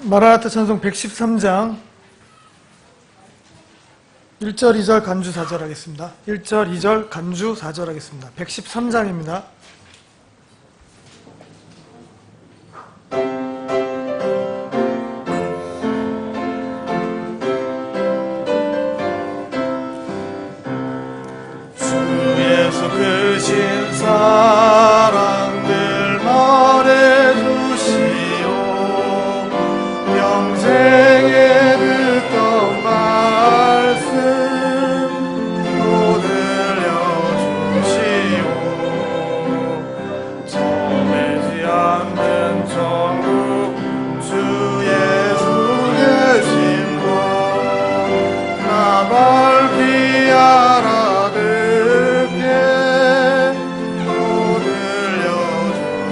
마라나타 찬송 113장 1절, 2절 간주 4절 하겠습니다. 1절, 2절 간주 4절 하겠습니다. 113장입니다. 주 예수 크신 사랑들 말해주시오. 평생에 듣던 말씀 또 들려주시오. 정해지 않는 천국 주 예수 계신 곳 나 밝히 알아듣게 또 들려주시오.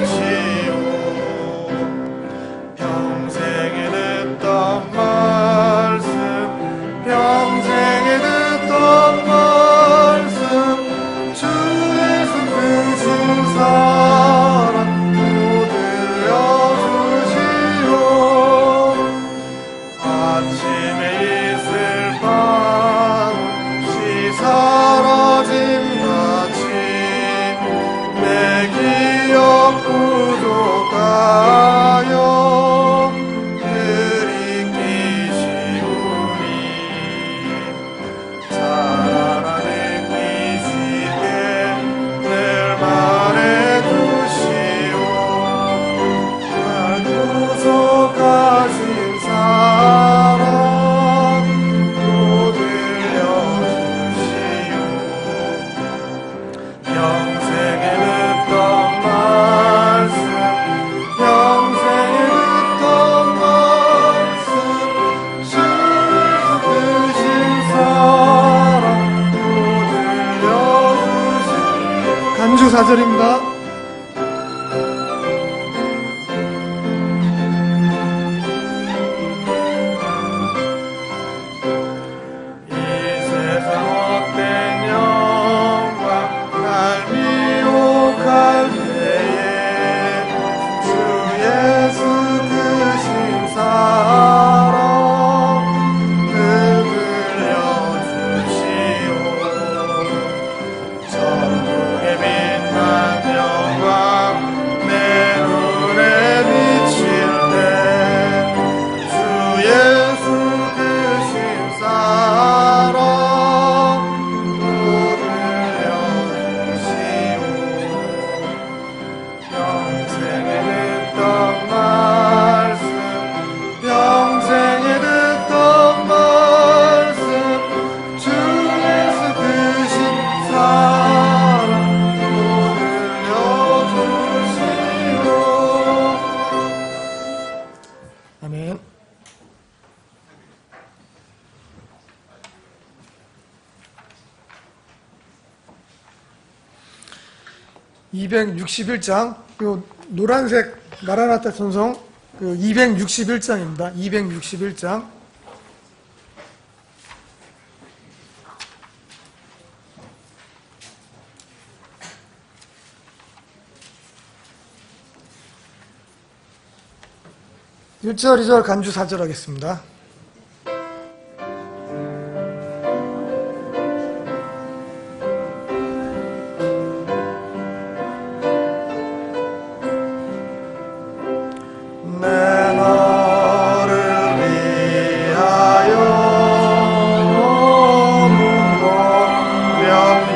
평생에 듣던 말씀 평생에 듣던 말씀 주 예수 크신 사랑 또 들려주시오. 아침에 있을 밤시 사라짐 같이 내 기억 부족하여 들이키시오니 잘 알아듣기 쉽게 늘 말해주시오. 날 구속하신 사랑 또 들려주시오. 평생에 듣던 말씀 평생에 듣던 말씀 주 예수 크신 사랑 또 들려주시오. 간주 4절입니다. 이 세상 헛된 영광 날 미혹할 때에 주 예수 크신 사랑 늘 들려주시오. 천국의 빛난 영광 내 눈에 비칠 때 주 예수 크신 사랑 또 들려주시오. 평생에 듣던 말씀 평생에 듣던 말씀 주 예수 크신 사랑 또 들려주시오. 아멘. (261장) 그 노란색 마라나타 찬송 그 261장입니다. 261장. (1절) (2절) 간주 4절 하겠습니다. 내 너를 위하여 눈물 피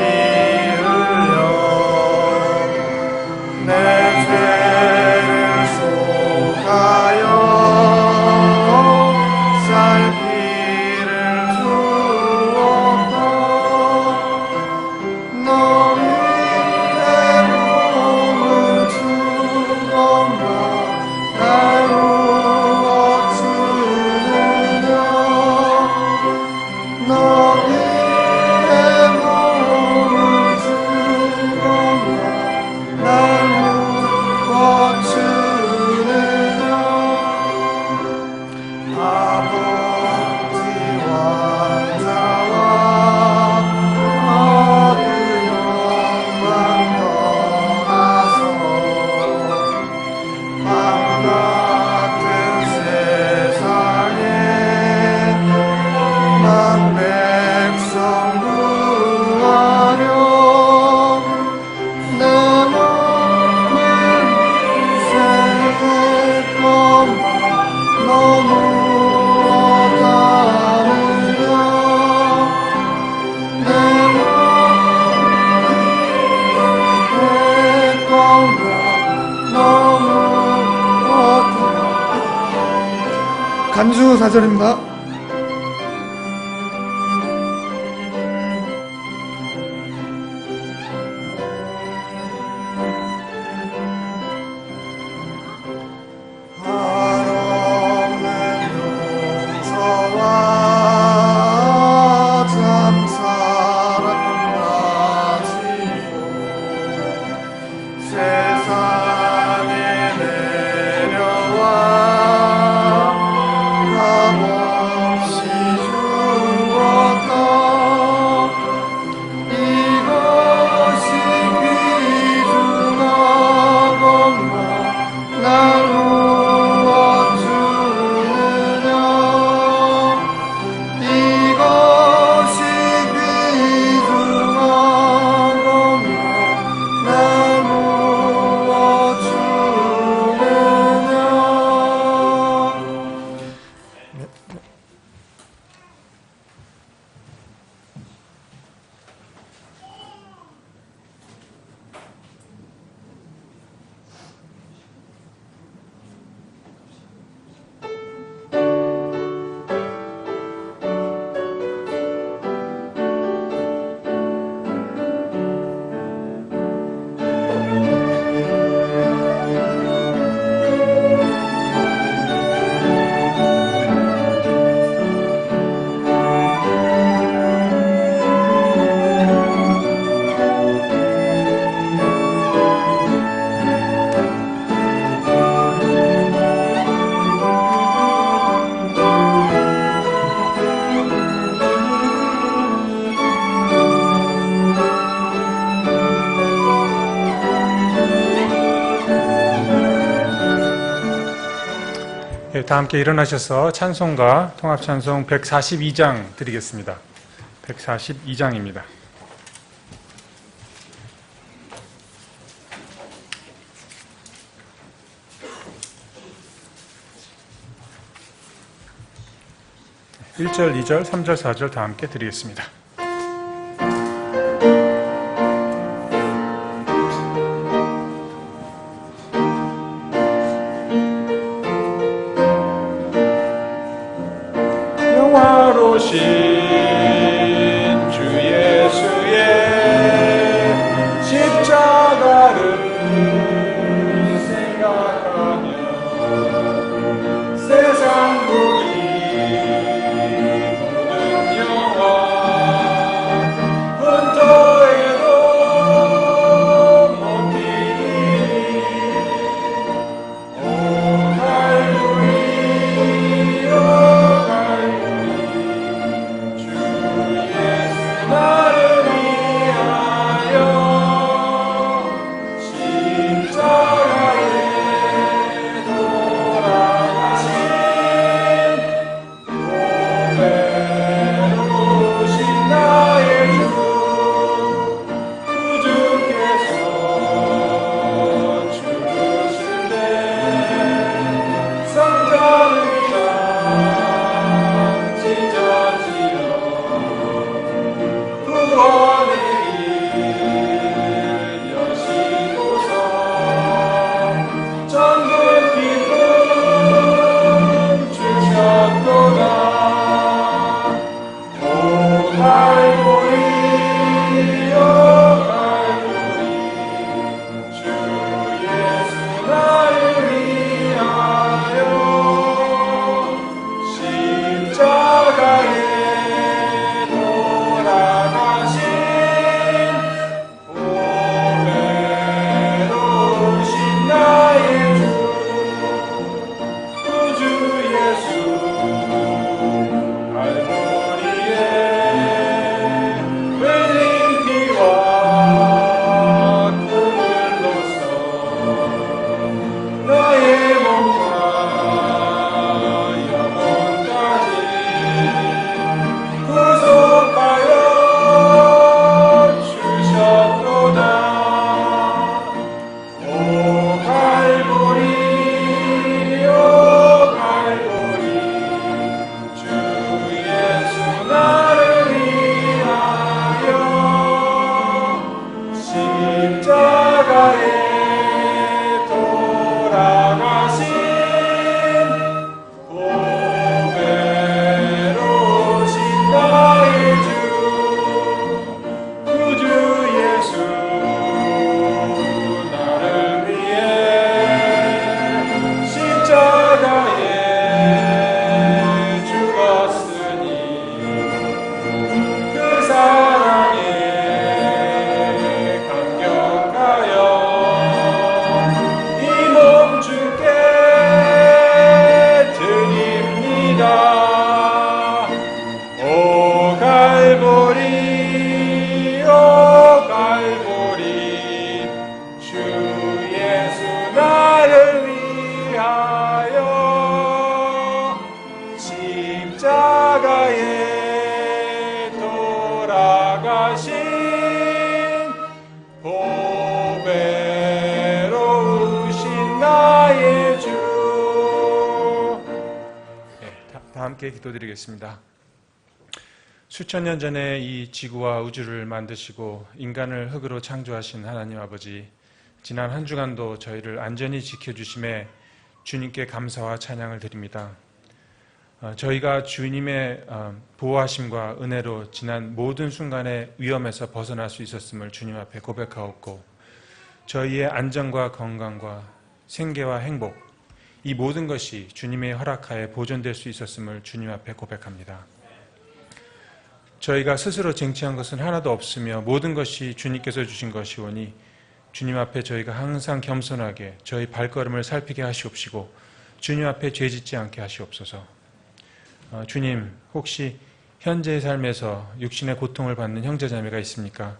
흘려 내 죄를 속하여 간주 4절입니다. 한없는 용서와 참 사랑 가지고 세상에 내려와 값없이 주었다. 이것이 귀중하건가 날 부어주느냐. 이것이 귀중하건가 날 부어주느냐. 다 함께 일어나셔서 찬송가 통합찬송 142장 드리겠습니다. 142장입니다. (1절) (2절) (3절) (4절) 다 함께 드리겠습니다. 영화로우신 주 예수의 십자가를 생각하며 세상 부이 모든 영화 hunto에도 못 이기니 오 갈보리 오 갈보리 다 함께 기도드리겠습니다. 수천 년 전에 이 지구와 우주를 만드시고 인간을 흙으로 창조하신 하나님 아버지, 지난 한 주간도 저희를 안전히 지켜주심에 주님께 감사와 찬양을 드립니다. 저희가 주님의 보호하심과 은혜로 지난 모든 순간의 위험에서 벗어날 수 있었음을 주님 앞에 고백하옵고, 저희의 안전과 건강과 생계와 행복, 이 모든 것이 주님의 허락하에 보존될 수 있었음을 주님 앞에 고백합니다. 저희가 스스로 쟁취한 것은 하나도 없으며 모든 것이 주님께서 주신 것이오니 주님 앞에 저희가 항상 겸손하게 저희 발걸음을 살피게 하시옵시고 주님 앞에 죄짓지 않게 하시옵소서. 주님, 혹시 현재의 삶에서 육신의 고통을 받는 형제자매가 있습니까?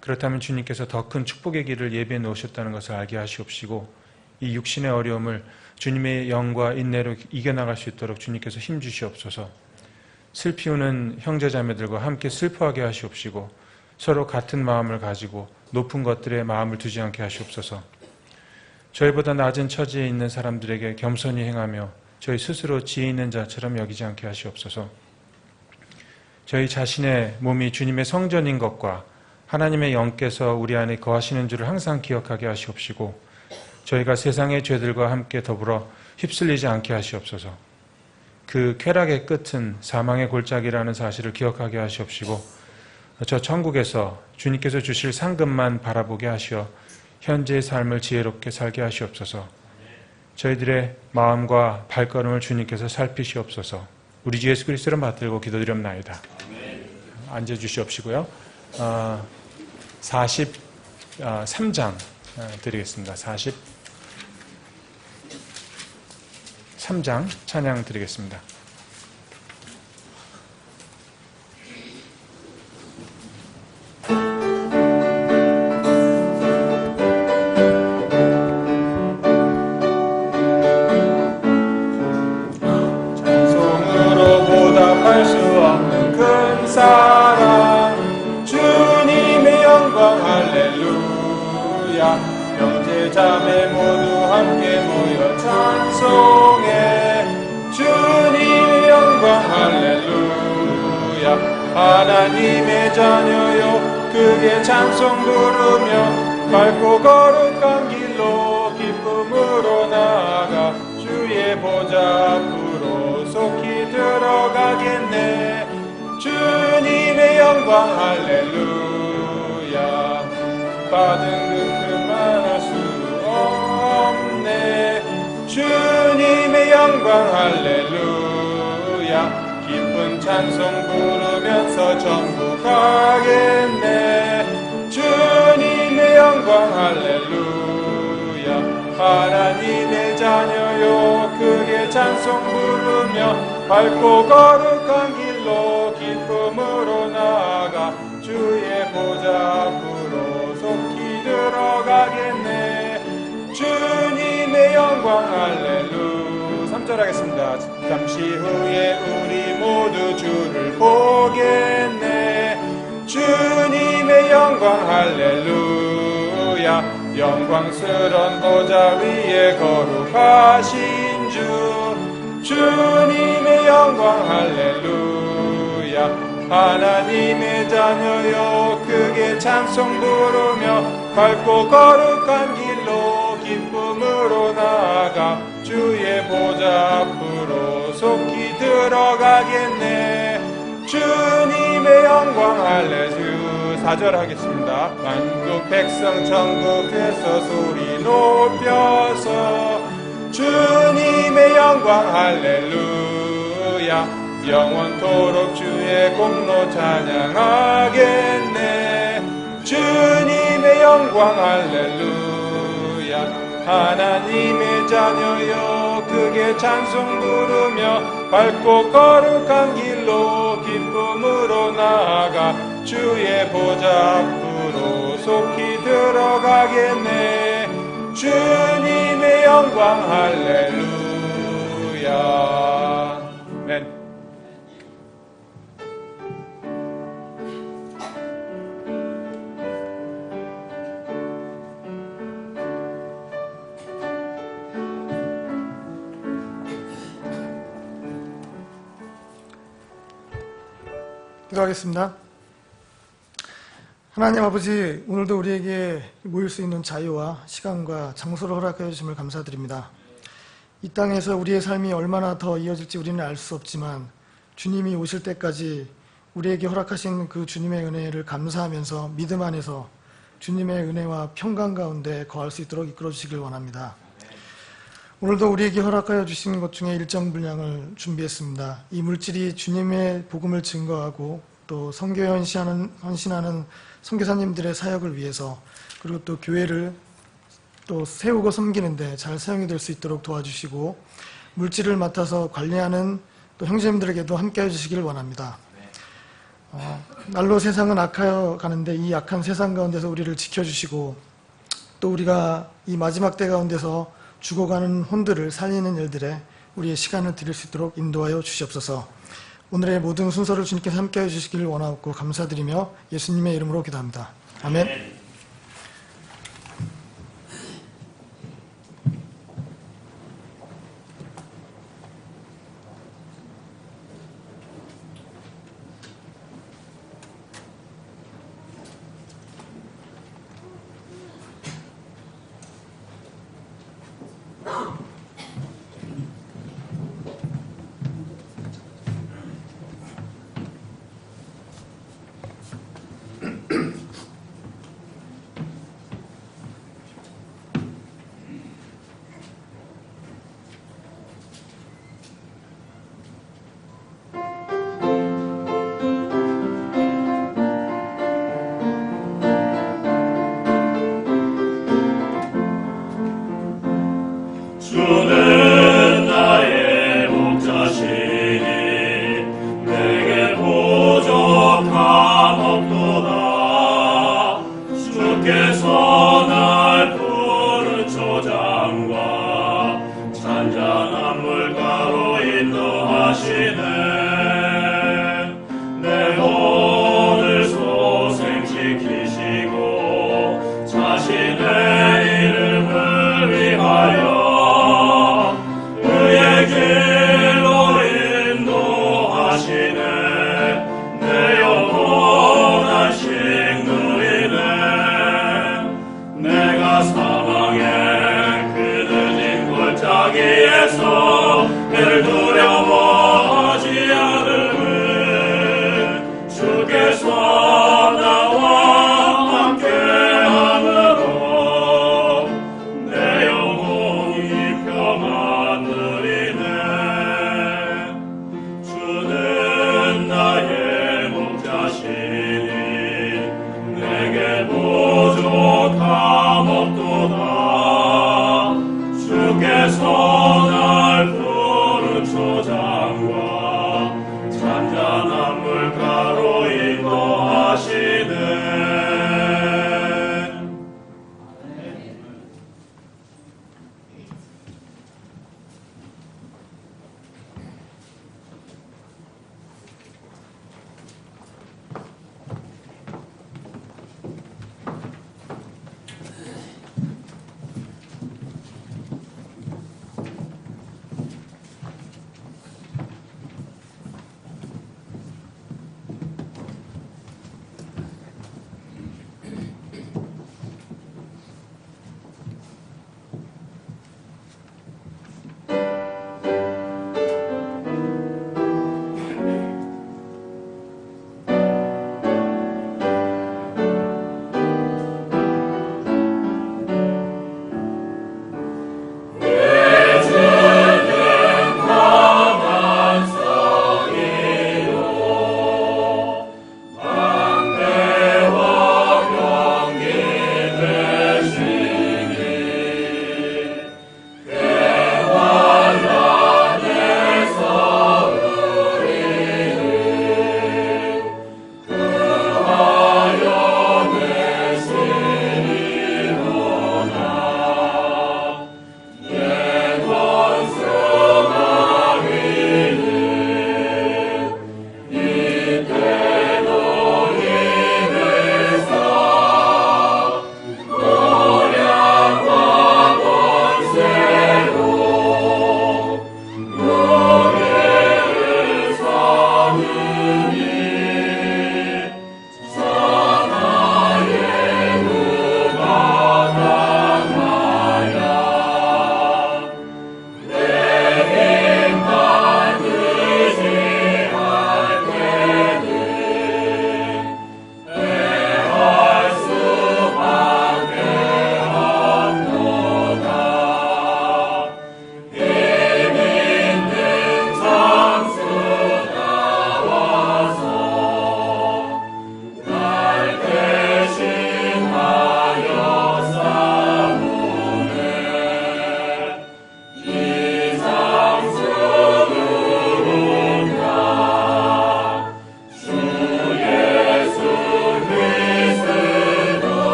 그렇다면 주님께서 더 큰 축복의 길을 예비해 놓으셨다는 것을 알게 하시옵시고, 이 육신의 어려움을 주님의 영과 인내로 이겨나갈 수 있도록 주님께서 힘주시옵소서. 슬피 우는 형제자매들과 함께 슬퍼하게 하시옵시고, 서로 같은 마음을 가지고 높은 것들에 마음을 두지 않게 하시옵소서. 저희보다 낮은 처지에 있는 사람들에게 겸손히 행하며 저희 스스로 지혜 있는 자처럼 여기지 않게 하시옵소서. 저희 자신의 몸이 주님의 성전인 것과 하나님의 영께서 우리 안에 거하시는 줄을 항상 기억하게 하시옵시고, 저희가 세상의 죄들과 함께 더불어 휩쓸리지 않게 하시옵소서. 그 쾌락의 끝은 사망의 골짜기라는 사실을 기억하게 하시옵시고, 저 천국에서 주님께서 주실 상급만 바라보게 하시어 현재의 삶을 지혜롭게 살게 하시옵소서. 저희들의 마음과 발걸음을 주님께서 살피시옵소서. 우리 주 예수 그리스도를 받들고 기도드렸나이다. 앉아주시옵시고요. 43장 드리겠습니다. 43장 찬양 드리겠습니다. 자매 모두 함께 모여 찬송해. 주님의 영광 할렐루야. 하나님의 자녀여 크게 찬송 부르며 밝고 거룩한 길로 기쁨으로 나아가 주의 보좌 앞으로 속히 들어가겠네. 주님의 영광 할렐루야. 받은 그 말할 수 없네. 주님의 영광 할렐루야. 기쁜 찬송 부르면서 전부 가겠네. 주님의 영광 할렐루야. 하나님의 자녀요 크게 찬송 부르며 밝고 거룩한 길로 기쁨으로 나아가 주의 보좌 앞으로 속히 들어가겠네. 주님의 영광 할렐루야. 3절 하겠습니다. 잠시 후에 우리 모두 주를 보겠네. 주님의 영광 할렐루야. 영광스런 보좌 위에 거룩하신 주. 주님의 영광 할렐루야. 하나님의 자녀여 크게 찬송 부르며 밝고 거룩한 길로 기쁨으로 나아가 주의 보좌 앞으로 속히 들어가겠네. 주님의 영광 할렐루야. 4절 하겠습니다. 만국 백성 천국에서 소리 높여서 주님의 영광 할렐루야. 영원토록 주의 공로 찬양하겠네. 주님의 영광 할렐루야. 하나님의 자녀여 크게 찬송 부르며 밝고 거룩한 길로 기쁨으로 나아가 주의 보좌 앞으로 속히 들어가겠네. 주님의 영광 할렐루야. 아멘. 기도하겠습니다. 하나님 아버지, 오늘도 우리에게 모일 수 있는 자유와 시간과 장소를 허락해 주심을 감사드립니다. 이 땅에서 우리의 삶이 얼마나 더 이어질지 우리는 알 수 없지만 주님이 오실 때까지 우리에게 허락하신 그 주님의 은혜를 감사하면서 믿음 안에서 주님의 은혜와 평강 가운데 거할 수 있도록 이끌어 주시길 원합니다. 오늘도 우리에게 허락하여 주신 것 중에 일정 분량을 준비했습니다. 이 물질이 주님의 복음을 증거하고 또 선교에 헌신하는 선교사님들의 사역을 위해서, 그리고 또 교회를 또 세우고 섬기는데 잘 사용이 될 수 있도록 도와주시고, 물질을 맡아서 관리하는 또 형제님들에게도 함께해 주시기를 원합니다. 날로 세상은 악하여 가는데 이 악한 세상 가운데서 우리를 지켜주시고, 또 우리가 이 마지막 때 가운데서 죽어가는 혼들을 살리는 일들에 우리의 시간을 드릴 수 있도록 인도하여 주시옵소서. 오늘의 모든 순서를 주님께서 함께해 주시기를 원하고 감사드리며 예수님의 이름으로 기도합니다. 아멘. 주는 나의 목자시니 내게 부족함 없도다. 주께서 날 푸른 초장과 잔잔한 물가로 인도하시네. 내 혼을 소생시키시고 자신의 이름을 위하여 길로 인도하시네. 내 영혼한 식누리네. 내가 사망의 그 늦은 골짜기에서 해를 두려워하지 않음은 주께서 나와 함께함으로 내 영혼이 평안 누리네. 주는 나의 목자시니 내게 부족함 없도다. 주께서 날 푸른 초장과 잔잔한 물가로 인도하시네.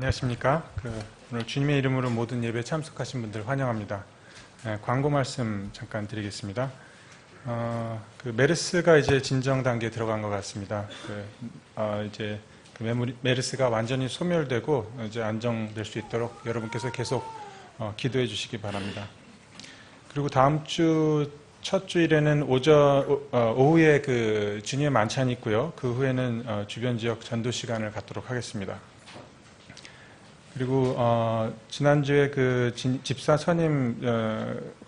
안녕하십니까. 오늘 주님의 이름으로 모든 예배에 참석하신 분들 환영합니다. 광고 말씀 잠깐 드리겠습니다. 메르스가 이제 진정 단계에 들어간 것 같습니다. 이제 메르스가 완전히 소멸되고 이제 안정될 수 있도록 여러분께서 계속 기도해 주시기 바랍니다. 그리고 다음 주 첫 주일에는 오후에 주님의 만찬이 있고요. 그 후에는 주변 지역 전도 시간을 갖도록 하겠습니다. 그리고 지난주에 집사 선임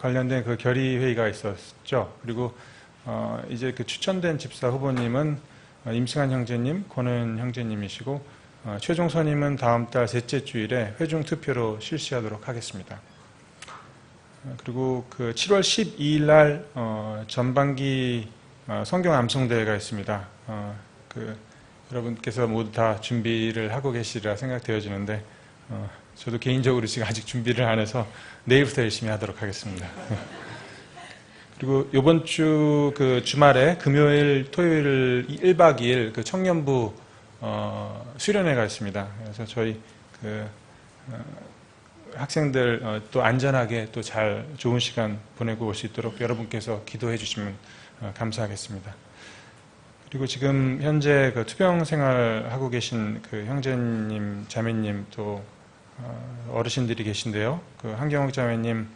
관련된 결의 회의가 있었죠. 그리고 이제 추천된 집사 후보님은 임승환 형제님, 권은 형제님이시고 최종 선임은 다음 달 셋째 주일에 회중 투표로 실시하도록 하겠습니다. 그리고 7월 12일 날 전반기 성경 암송대회가 있습니다. 여러분께서 모두 다 준비를 하고 계시리라 생각되어지는데 저도 개인적으로 지금 아직 준비를 안 해서 내일부터 열심히 하도록 하겠습니다. 그리고 이번 주 주말에 금요일, 토요일 1박 2일 청년부 수련회가 있습니다. 그래서 저희 학생들 또 안전하게 또 잘 좋은 시간 보내고 올 수 있도록 여러분께서 기도해 주시면 감사하겠습니다. 그리고 지금 현재 투병 생활하고 계신 형제님, 자매님 또 어르신들이 계신데요. 한경옥 자매님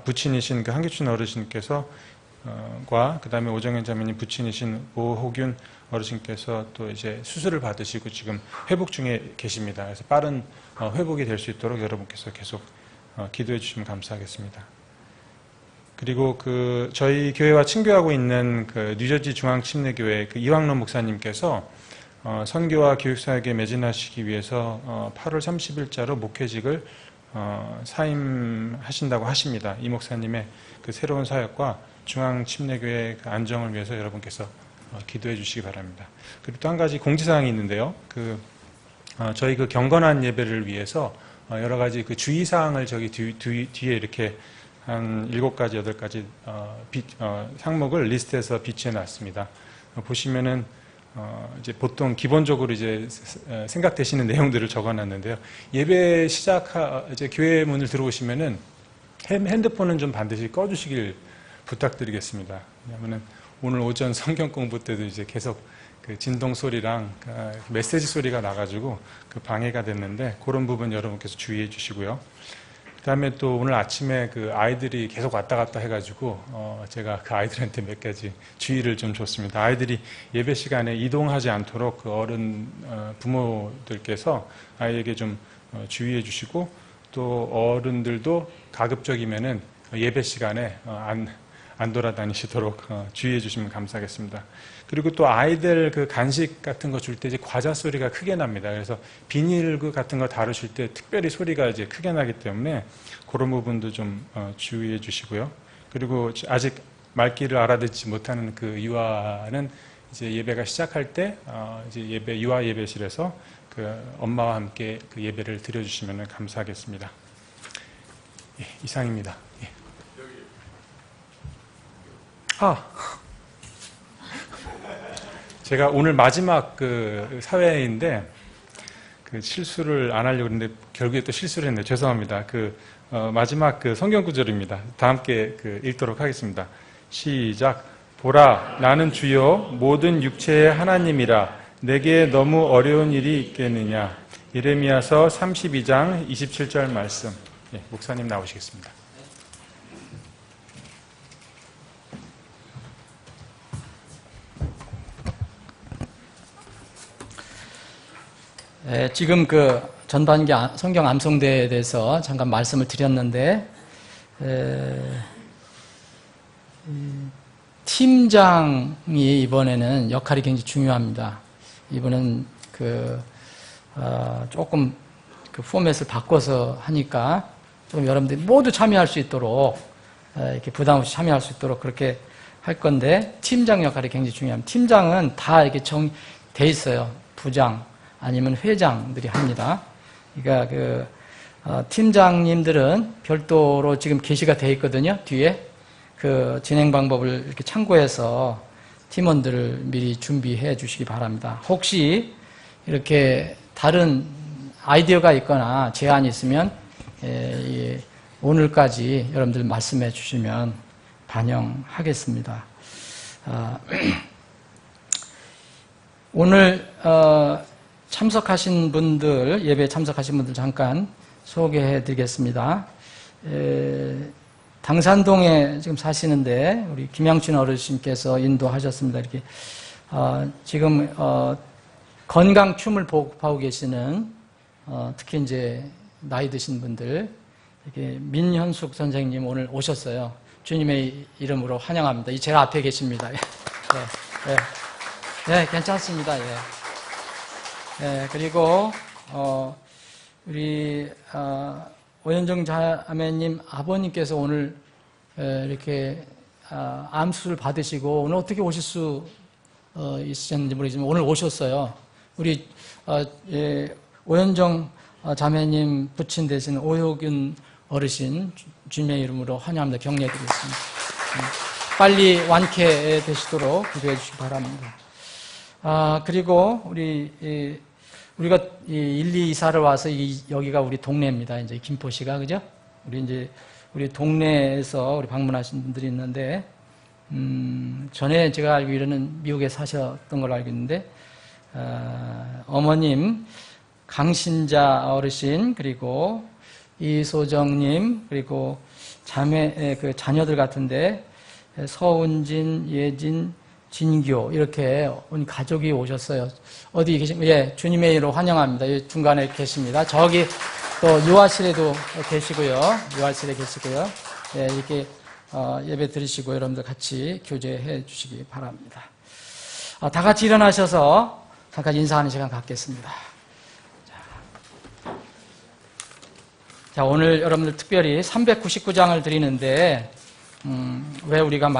부친이신 한기춘 어르신께서 과 그다음에 오정현 자매님 부친이신 오호균 어르신께서 또 이제 수술을 받으시고 지금 회복 중에 계십니다. 그래서 빠른 회복이 될 수 있도록 여러분께서 계속 기도해 주시면 감사하겠습니다. 그리고 저희 교회와 친교하고 있는 뉴저지 중앙침례교회 이황로 목사님께서 선교와 교육사역에 매진하시기 위해서 8월 30일자로 목회직을 사임하신다고 하십니다. 이 목사님의 새로운 사역과 중앙침례교회 안정을 위해서 여러분께서 기도해 주시기 바랍니다. 그리고 또 한 가지 공지사항이 있는데요. 저희 경건한 예배를 위해서 여러 가지 주의사항을 저기 뒤에 이렇게 한 7가지, 8가지 항목을 리스트해서 비치해 놨습니다. 보시면은 이제 보통 기본적으로 이제 생각되시는 내용들을 적어 놨는데요. 예배 이제 교회 문을 들어오시면은 핸드폰은 좀 반드시 꺼 주시길 부탁드리겠습니다. 왜냐하면은 오늘 오전 성경 공부 때도 이제 계속 진동 소리랑 메시지 소리가 나가지고 방해가 됐는데 그런 부분 여러분께서 주의해 주시고요. 그 다음에 또 오늘 아침에 아이들이 계속 왔다 갔다 해가지고 제가 아이들한테 몇 가지 주의를 좀 줬습니다. 아이들이 예배 시간에 이동하지 않도록 어른 부모들께서 아이에게 좀 주의해 주시고 또 어른들도 가급적이면은 예배 시간에 안 돌아다니시도록 주의해 주시면 감사하겠습니다. 그리고 또 아이들 간식 같은 거 줄 때 이제 과자 소리가 크게 납니다. 그래서 비닐 같은 거 다루실 때 특별히 소리가 이제 크게 나기 때문에 그런 부분도 좀 주의해 주시고요. 그리고 아직 말귀를 알아듣지 못하는 유아는 이제 예배가 시작할 때 이제 유아 예배실에서 엄마와 함께 예배를 드려주시면 감사하겠습니다. 예, 이상입니다. 예. 제가 오늘 마지막 사회인데 실수를 안 하려고 했는데 결국에 또 실수를 했네요. 죄송합니다. 마지막 성경 구절입니다. 다 함께 읽도록 하겠습니다. 시작. 보라, 나는 주여 모든 육체의 하나님이라. 내게 너무 어려운 일이 있겠느냐. 예레미야서 32장 27절 말씀. 예, 목사님 나오시겠습니다. 지금 전반기 성경 암송대에 대해서 잠깐 말씀을 드렸는데 팀장이 이번에는 역할이 굉장히 중요합니다. 이번엔 조금 포맷을 바꿔서 하니까 좀 여러분들이 모두 참여할 수 있도록 이렇게 부담 없이 참여할 수 있도록 그렇게 할 건데 팀장 역할이 굉장히 중요합니다. 팀장은 다 이렇게 돼 있어요. 부장 아니면 회장들이 합니다. 그러니까 팀장님들은 별도로 지금 게시가 돼 있거든요. 뒤에 진행 방법을 이렇게 참고해서 팀원들을 미리 준비해 주시기 바랍니다. 혹시 이렇게 다른 아이디어가 있거나 제안이 있으면 오늘까지 여러분들 말씀해 주시면 반영하겠습니다. 오늘 참석하신 분들, 예배에 참석하신 분들 잠깐 소개해 드리겠습니다. 당산동에 지금 사시는데 우리 김양춘 어르신께서 인도하셨습니다. 이렇게 지금 건강춤을 보고 계시는 특히 이제 나이 드신 분들, 이렇게 민현숙 선생님 오늘 오셨어요. 주님의 이름으로 환영합니다. 제 앞에 계십니다. 네, 괜찮습니다. 그리고 우리 오현정 자매님 아버님께서 오늘 이렇게 암수를 받으시고 오늘 어떻게 오실 수 있으셨는지 모르지만 오늘 오셨어요. 우리 오현정 자매님 부친 되신 오효균 어르신 주님의 이름으로 환영합니다. 격려드리겠습니다. 빨리 완쾌되시도록 기도해 주시기 바랍니다. 그리고 우리가 1-2 이사를 와서 여기가 우리 동네입니다. 이제 김포시가, 그죠? 우리 동네에서 우리 방문하신 분들이 있는데, 전에 제가 알기로는 미국에 사셨던 걸로 알고 있는데, 어머님, 강신자 어르신, 그리고 이소정님, 그리고 그 자녀들 같은데, 서운진, 예진, 진교, 이렇게 온 가족이 오셨어요. 어디 계십니까? 주님의 이름으로 환영합니다. 여기 중간에 계십니다. 저기 또 유아실에도 계시고요. 이렇게 예배 드리시고 여러분들 같이 교제해 주시기 바랍니다. 다 같이 일어나셔서 잠깐 인사하는 시간 갖겠습니다. 자, 오늘 여러분들 특별히 399장을 드리는데, 왜 우리가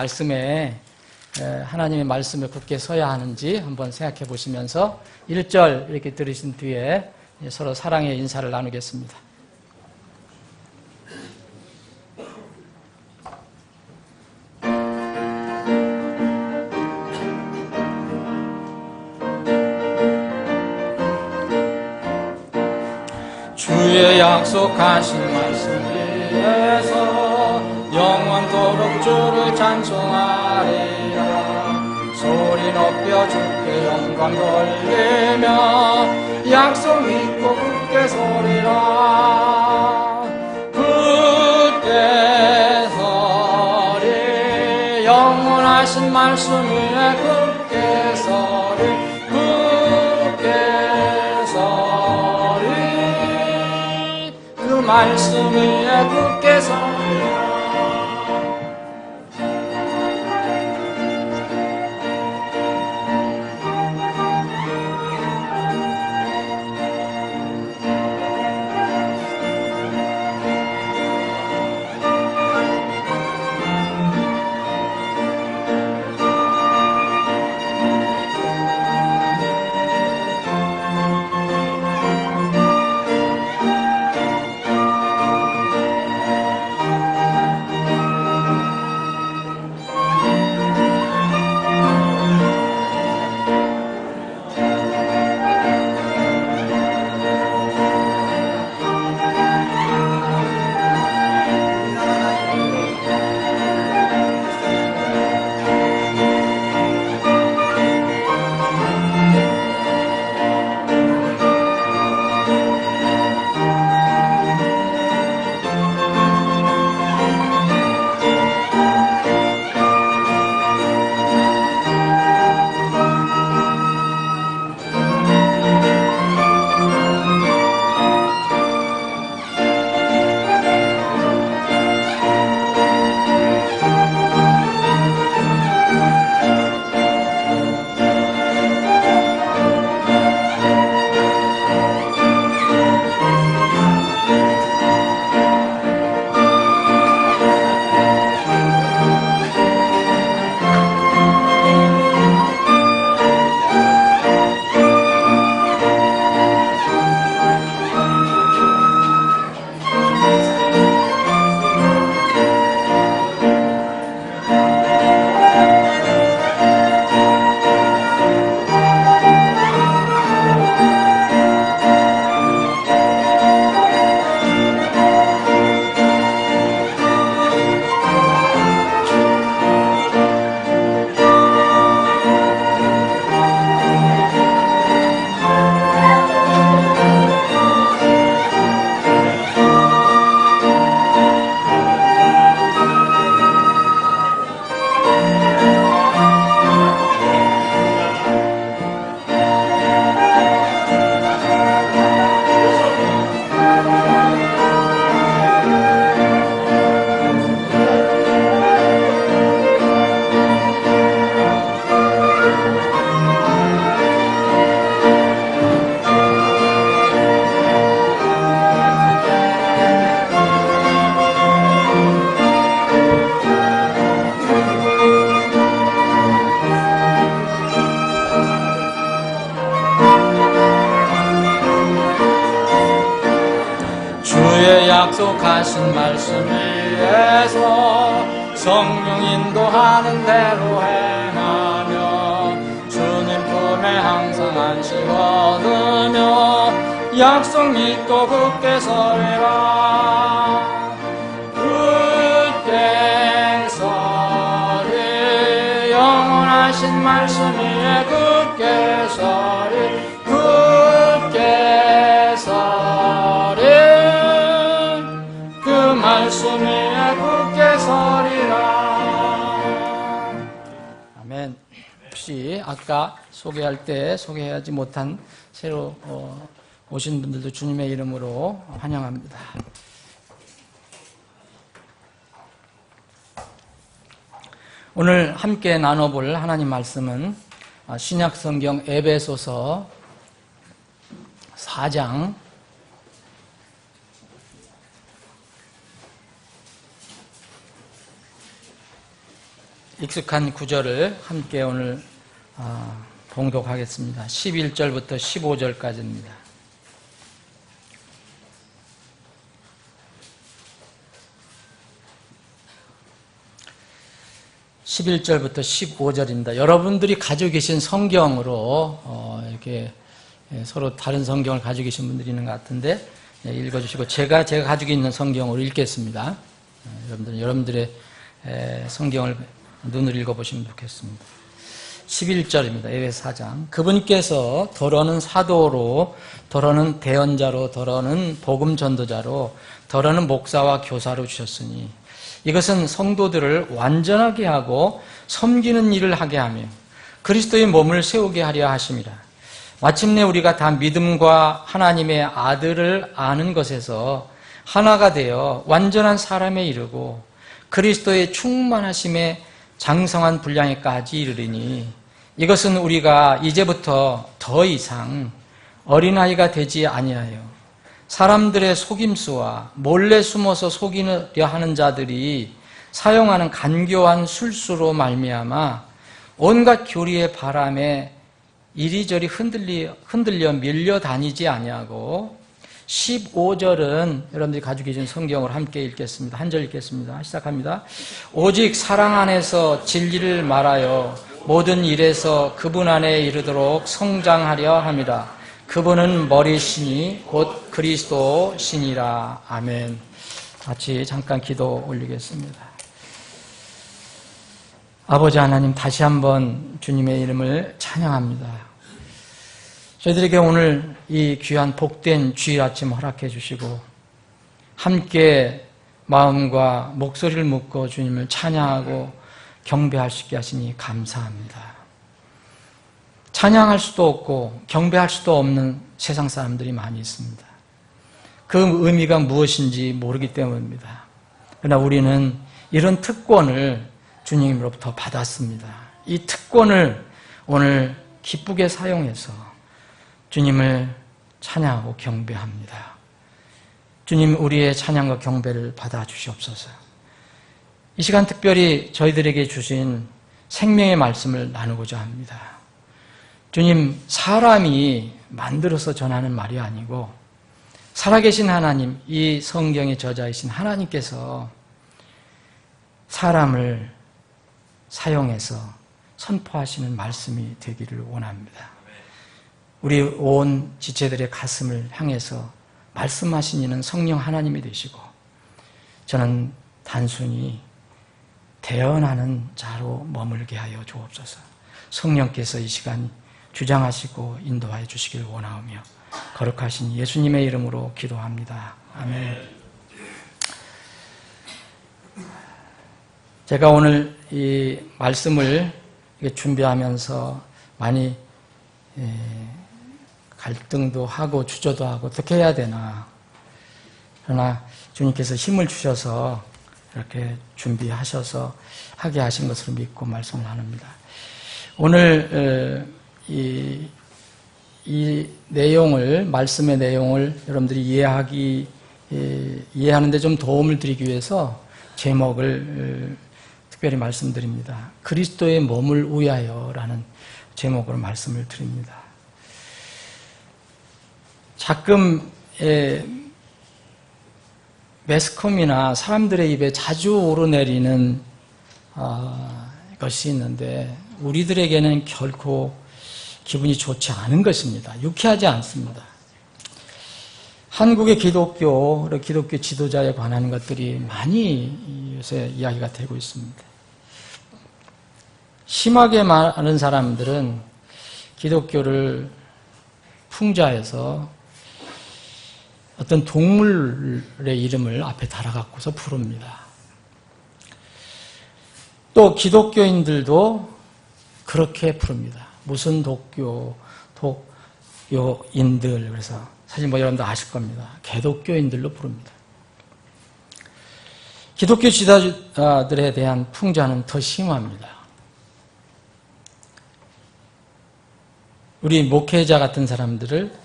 하나님의 말씀에 굳게 서야 하는지 한번 생각해 보시면서 1절 이렇게 들으신 뒤에 서로 사랑의 인사를 나누겠습니다. 주의 약속하신 말씀 위에서 영원토록 주를 찬송하리라. 소리 높여 주께 영광 돌리며 약속 믿고 굳게 서리라. 굳게 서리 영원하신 말씀 위에 굳게 서리 그 말씀 위에 굳게 서리라. 주의 약속하신 말씀 위에서 성령 인도하는 대로 행하며 주님 품에 항상 안식 얻으며 약속 믿고 굳게 서리라. 굳게 서리 영원하신 말씀 위에 굳게 서리 굳게 서리 그 말씀 위에 굳게 서리라. 아멘. 혹시 아까 소개할 때 소개하지 못한 새로 오신 분들도 주님의 이름으로 환영합니다. 오늘 함께 나눠볼 하나님 말씀은 신약성경 에베소서 4장 익숙한 구절을 함께 오늘 봉독하겠습니다. 11절부터 15절까지입니다. (11절부터) (15절입니다) 여러분들이 가지고 계신 성경으로 이렇게 서로 다른 성경을 가지고 계신 분들이 있는 것 같은데 읽어주시고 제가 가지고 있는 성경으로 읽겠습니다. 여러분들의 성경을 눈으로 읽어보시면 좋겠습니다. 11절입니다. 에베소 4장. 그분께서 더러는 사도로, 더러는 대언자로, 더러는 복음 전도자로, 더러는 목사와 교사로 주셨으니 이것은 성도들을 완전하게 하고 섬기는 일을 하게 하며 그리스도의 몸을 세우게 하려 하심이라. 마침내 우리가 다 믿음과 하나님의 아들을 아는 것에서 하나가 되어 완전한 사람에 이르고 그리스도의 충만하심에 장성한 분량에까지 이르리니 이것은 우리가 이제부터 더 이상 어린아이가 되지 아니하여 사람들의 속임수와 몰래 숨어서 속이려 하는 자들이 사용하는 간교한 술수로 말미암아 온갖 교리의 바람에 이리저리 흔들려 밀려다니지 아니하고 15절은 여러분들이 가지고 계신 성경을 함께 읽겠습니다. 한 절 읽겠습니다. 시작합니다. 오직 사랑 안에서 진리를 말하여 모든 일에서 그분 안에 이르도록 성장하려 함이라. 그분은 머리시니 곧 그리스도시니라. 아멘. 같이 잠깐 기도 올리겠습니다. 아버지 하나님, 다시 한번 주님의 이름을 찬양합니다. 저희들에게 오늘 이 귀한 복된 주일 아침 허락해 주시고 함께 마음과 목소리를 묶어 주님을 찬양하고 경배할 수 있게 하시니 감사합니다. 찬양할 수도 없고 경배할 수도 없는 세상 사람들이 많이 있습니다. 그 의미가 무엇인지 모르기 때문입니다. 그러나 우리는 이런 특권을 주님으로부터 받았습니다. 이 특권을 오늘 기쁘게 사용해서 주님을 찬양하고 경배합니다. 주님, 우리의 찬양과 경배를 받아주시옵소서. 이 시간 특별히 저희들에게 주신 생명의 말씀을 나누고자 합니다. 주님, 사람이 만들어서 전하는 말이 아니고 살아계신 하나님, 이 성경의 저자이신 하나님께서 사람을 사용해서 선포하시는 말씀이 되기를 원합니다. 우리 온 지체들의 가슴을 향해서 말씀하신 이는 성령 하나님이 되시고 저는 단순히 대언하는 자로 머물게 하여 주옵소서. 성령께서 이 시간 주장하시고 인도하여 주시길 원하오며 거룩하신 예수님의 이름으로 기도합니다. 아멘. 제가 오늘 이 말씀을 준비하면서 많이 갈등도 하고 주저도 하고 어떻게 해야 되나. 그러나 주님께서 힘을 주셔서 이렇게 준비하셔서 하게 하신 것으로 믿고 말씀을 나눕니다. 오늘 이 내용을, 말씀의 내용을 여러분들이 이해하는데 좀 도움을 드리기 위해서 제목을 특별히 말씀드립니다. 그리스도의 몸을 위하여라는 제목으로 말씀을 드립니다. 가끔 매스컴이나 사람들의 입에 자주 오르내리는 것이 있는데 우리들에게는 결코 기분이 좋지 않은 것입니다. 유쾌하지 않습니다. 한국의 기독교 지도자에 관한 것들이 많이 요새 이야기가 되고 있습니다. 심하게 많은 사람들은 기독교를 풍자해서 어떤 동물의 이름을 앞에 달아갖고서 부릅니다. 또 기독교인들도 그렇게 부릅니다. 무슨 독교인들, 그래서 사실 뭐 여러분도 아실 겁니다. 개독교인들로 부릅니다. 기독교 지도자들에 대한 풍자는 더 심합니다. 우리 목회자 같은 사람들을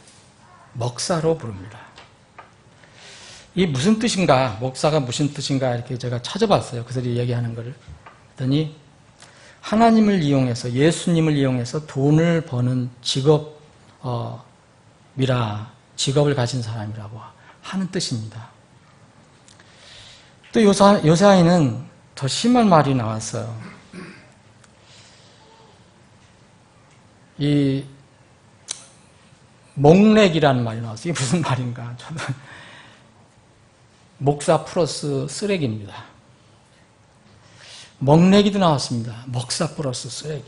목사로 부릅니다. 이게 무슨 뜻인가, 목사가 무슨 뜻인가 이렇게 제가 찾아봤어요. 그들이 얘기하는 거를. 그랬더니 하나님을 이용해서, 예수님을 이용해서 돈을 버는 직업을 가진 사람이라고 하는 뜻입니다. 또 요사이는 더 심한 말이 나왔어요. 이 목렉이라는 말이 나왔어요. 이게 무슨 말인가? 저는 목사 플러스 쓰레기입니다. 먹내기도 나왔습니다. 목사 플러스 쓰레기.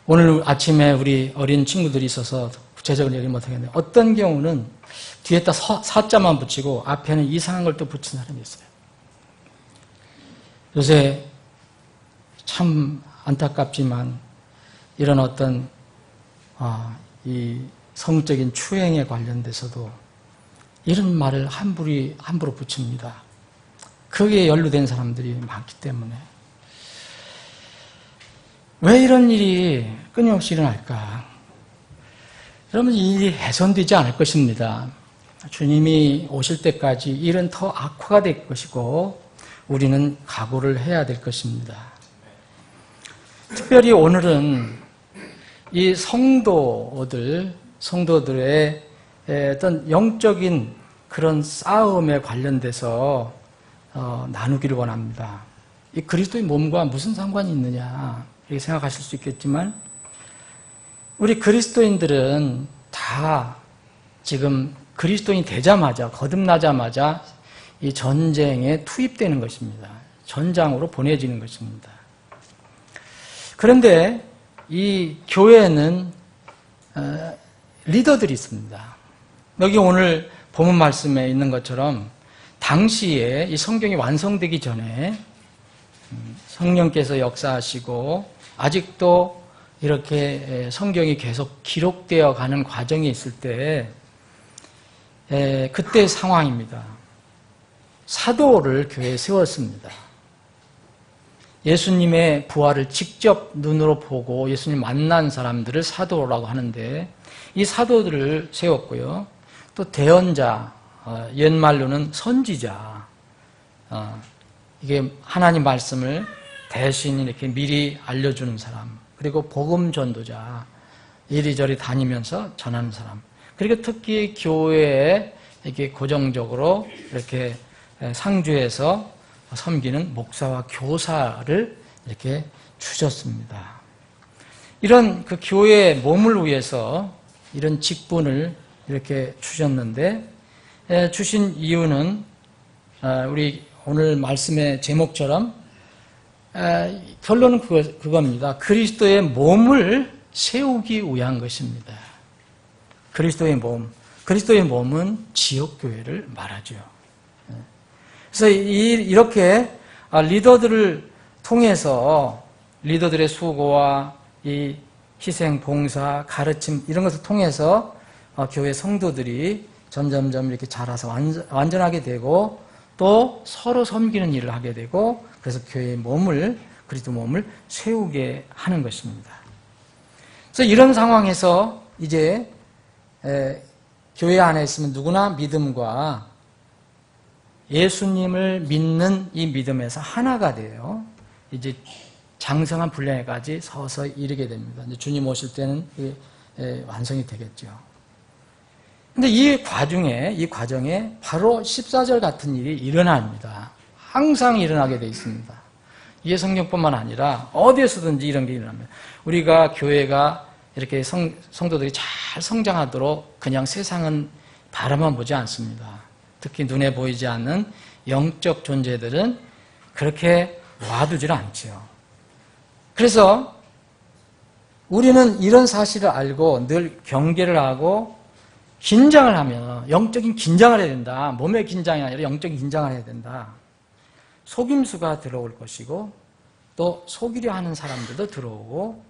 오늘 아침에 우리 어린 친구들이 있어서 구체적으로 얘기 못하겠네요. 어떤 경우는 뒤에다 사자만 붙이고 앞에는 이상한 걸 또 붙인 사람이 있어요. 요새 참 안타깝지만 이런 어떤 이 성적인 추행에 관련돼서도 이런 말을 함부로 붙입니다. 거기에 연루된 사람들이 많기 때문에. 왜 이런 일이 끊임없이 일어날까? 여러분, 이 일이 해소되지 않을 것입니다. 주님이 오실 때까지 일은 더 악화가 될 것이고 우리는 각오를 해야 될 것입니다. 특별히 오늘은 이 성도들의 어떤 영적인 그런 싸움에 관련돼서 나누기를 원합니다. 이 그리스도의 몸과 무슨 상관이 있느냐 이렇게 생각하실 수 있겠지만 우리 그리스도인들은 다 지금 그리스도인이 되자마자 거듭나자마자 이 전쟁에 투입되는 것입니다. 전장으로 보내지는 것입니다. 그런데 이 교회에는 리더들이 있습니다. 여기 오늘 본문 말씀에 있는 것처럼 당시에 이 성경이 완성되기 전에 성령께서 역사하시고 아직도 이렇게 성경이 계속 기록되어 가는 과정이 있을 때 그때 상황입니다. 사도를 교회에 세웠습니다. 예수님의 부활을 직접 눈으로 보고 예수님 만난 사람들을 사도라고 하는데 이 사도들을 세웠고요. 또 대언자, 옛말로는 선지자, 이게 하나님 말씀을 대신 이렇게 미리 알려주는 사람, 그리고 복음 전도자, 이리저리 다니면서 전하는 사람, 그리고 특히 교회에 이렇게 고정적으로 이렇게 상주해서 섬기는 목사와 교사를 이렇게 주셨습니다. 이런 그 교회의 몸을 위해서 이런 직분을 이렇게 주셨는데, 주신 이유는 우리 오늘 말씀의 제목처럼 결론은 그겁니다. 그리스도의 몸을 세우기 위한 것입니다. 그리스도의 몸은 지역교회를 말하죠. 그래서 이렇게 리더들을 통해서 리더들의 수고와 이 희생, 봉사, 가르침 이런 것을 통해서 교회 성도들이 점점점 이렇게 자라서 완전하게 되고 또 서로 섬기는 일을 하게 되고 그래서 교회의 그리스도 몸을 세우게 하는 것입니다. 그래서 이런 상황에서 이제 교회 안에 있으면 누구나 믿음과 예수님을 믿는 이 믿음에서 하나가 돼요. 이제 장성한 분량에까지 서서 이르게 됩니다. 이제 주님 오실 때는 완성이 되겠죠. 근데 이 과정에 바로 14절 같은 일이 일어납니다. 항상 일어나게 되어 있습니다. 이게 성경뿐만 아니라 어디에서든지 이런 게 일어납니다. 우리가 교회가 이렇게 성도들이 잘 성장하도록 그냥 세상은 바라만 보지 않습니다. 특히 눈에 보이지 않는 영적 존재들은 그렇게 놔두질 않죠. 그래서 우리는 이런 사실을 알고 늘 경계를 하고 긴장을 하면 영적인 긴장을 해야 된다. 몸의 긴장이 아니라 영적인 긴장을 해야 된다. 속임수가 들어올 것이고 또 속이려 하는 사람들도 들어오고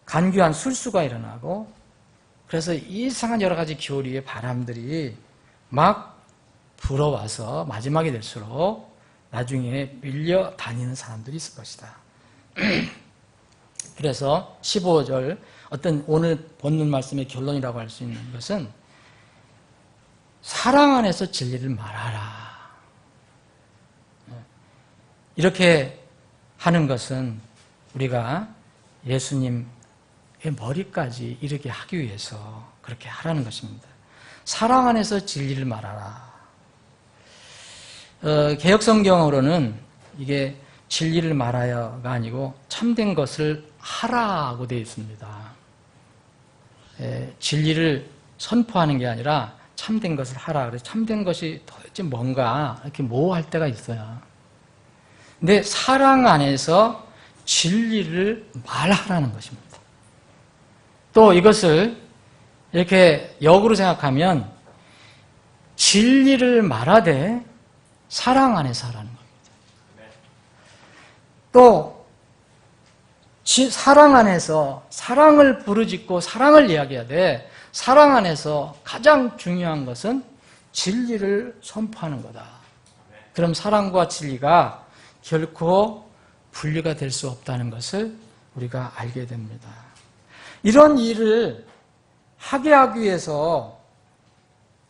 간교한 술수가 일어나고 그래서 이상한 여러 가지 교리의 바람들이 막 불어와서 마지막이 될수록 나중에 밀려 다니는 사람들이 있을 것이다. 그래서 15절 어떤 오늘 본문 말씀의 결론이라고 할 수 있는 것은 사랑 안에서 진리를 말하라. 이렇게 하는 것은 우리가 예수님의 머리까지 이르게 하기 위해서 그렇게 하라는 것입니다. 사랑 안에서 진리를 말하라. 개역성경으로는 이게 진리를 말하여가 아니고 참된 것을 하라고 되어 있습니다. 진리를 선포하는 게 아니라 참된 것을 하라. 그래서 참된 것이 도대체 뭔가 이렇게 모호할 때가 있어요. 근데 사랑 안에서 진리를 말하라는 것입니다. 또 이것을 이렇게 역으로 생각하면 진리를 말하되 사랑 안에서 하라는 겁니다. 또 사랑 안에서 사랑을 부르짖고 사랑을 이야기해야 돼. 사랑 안에서 가장 중요한 것은 진리를 선포하는 거다. 그럼 사랑과 진리가 결코 분리가 될 수 없다는 것을 우리가 알게 됩니다. 이런 일을 하게 하기 위해서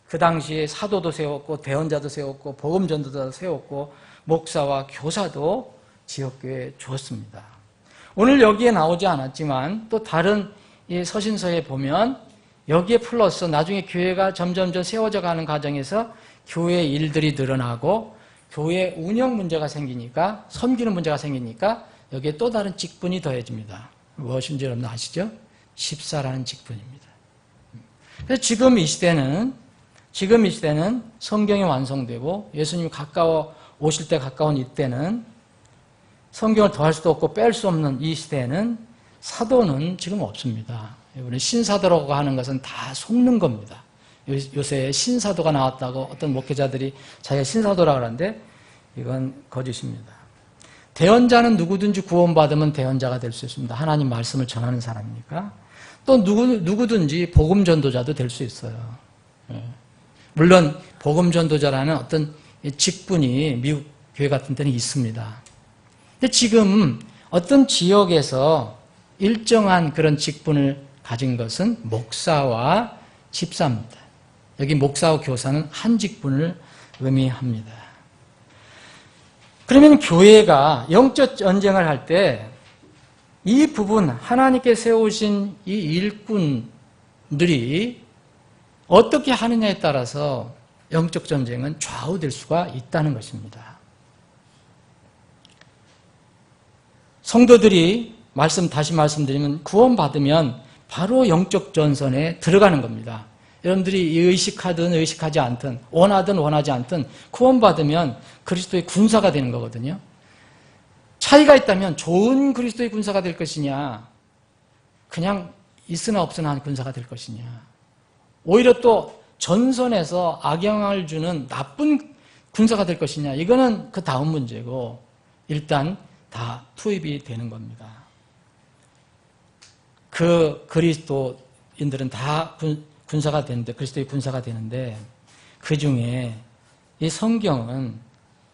그 당시에 사도도 세웠고 대언자도 세웠고 복음전도자도 세웠고 목사와 교사도 지역교회에 주었습니다. 오늘 여기에 나오지 않았지만 또 다른 이 서신서에 보면 여기에 플러스 나중에 교회가 점점점 세워져 가는 과정에서 교회 일들이 늘어나고 교회 운영 문제가 생기니까 섬기는 문제가 생기니까 여기에 또 다른 직분이 더해집니다. 무엇인지 여러분 아시죠? 집사라는 직분입니다. 그래서 지금 이 시대는 성경이 완성되고 예수님이 가까워 오실 때 가까운 이때는 성경을 더할 수도 없고 뺄 수 없는 이 시대에는 사도는 지금 없습니다. 우리 신사도라고 하는 것은 다 속는 겁니다. 요새 신사도가 나왔다고 어떤 목회자들이 자기가 신사도라고 하는데 이건 거짓입니다. 대언자는 누구든지 구원받으면 대언자가 될 수 있습니다. 하나님 말씀을 전하는 사람이니까. 또 누구든지 복음전도자도 될 수 있어요. 물론 복음전도자라는 어떤 직분이 미국 교회 같은 데는 있습니다. 근데 지금 어떤 지역에서 일정한 그런 직분을 가진 것은 목사와 집사입니다. 여기 목사와 교사는 한 직분을 의미합니다. 그러면 교회가 영적 전쟁을 할 때 이 부분 하나님께 세우신 이 일꾼들이 어떻게 하느냐에 따라서 영적 전쟁은 좌우될 수가 있다는 것입니다. 성도들이 다시 말씀드리면 구원받으면 바로 영적 전선에 들어가는 겁니다. 여러분들이 의식하든 의식하지 않든 원하든 원하지 않든 구원받으면 그리스도의 군사가 되는 거거든요. 차이가 있다면 좋은 그리스도의 군사가 될 것이냐 그냥 있으나 없으나 한 군사가 될 것이냐 오히려 또 전선에서 악영향을 주는 나쁜 군사가 될 것이냐 이거는 그 다음 문제고 일단 다 투입이 되는 겁니다. 그 그리스도인들은 다 군사가 되는데 그리스도의 군사가 되는데 그 중에 이 성경은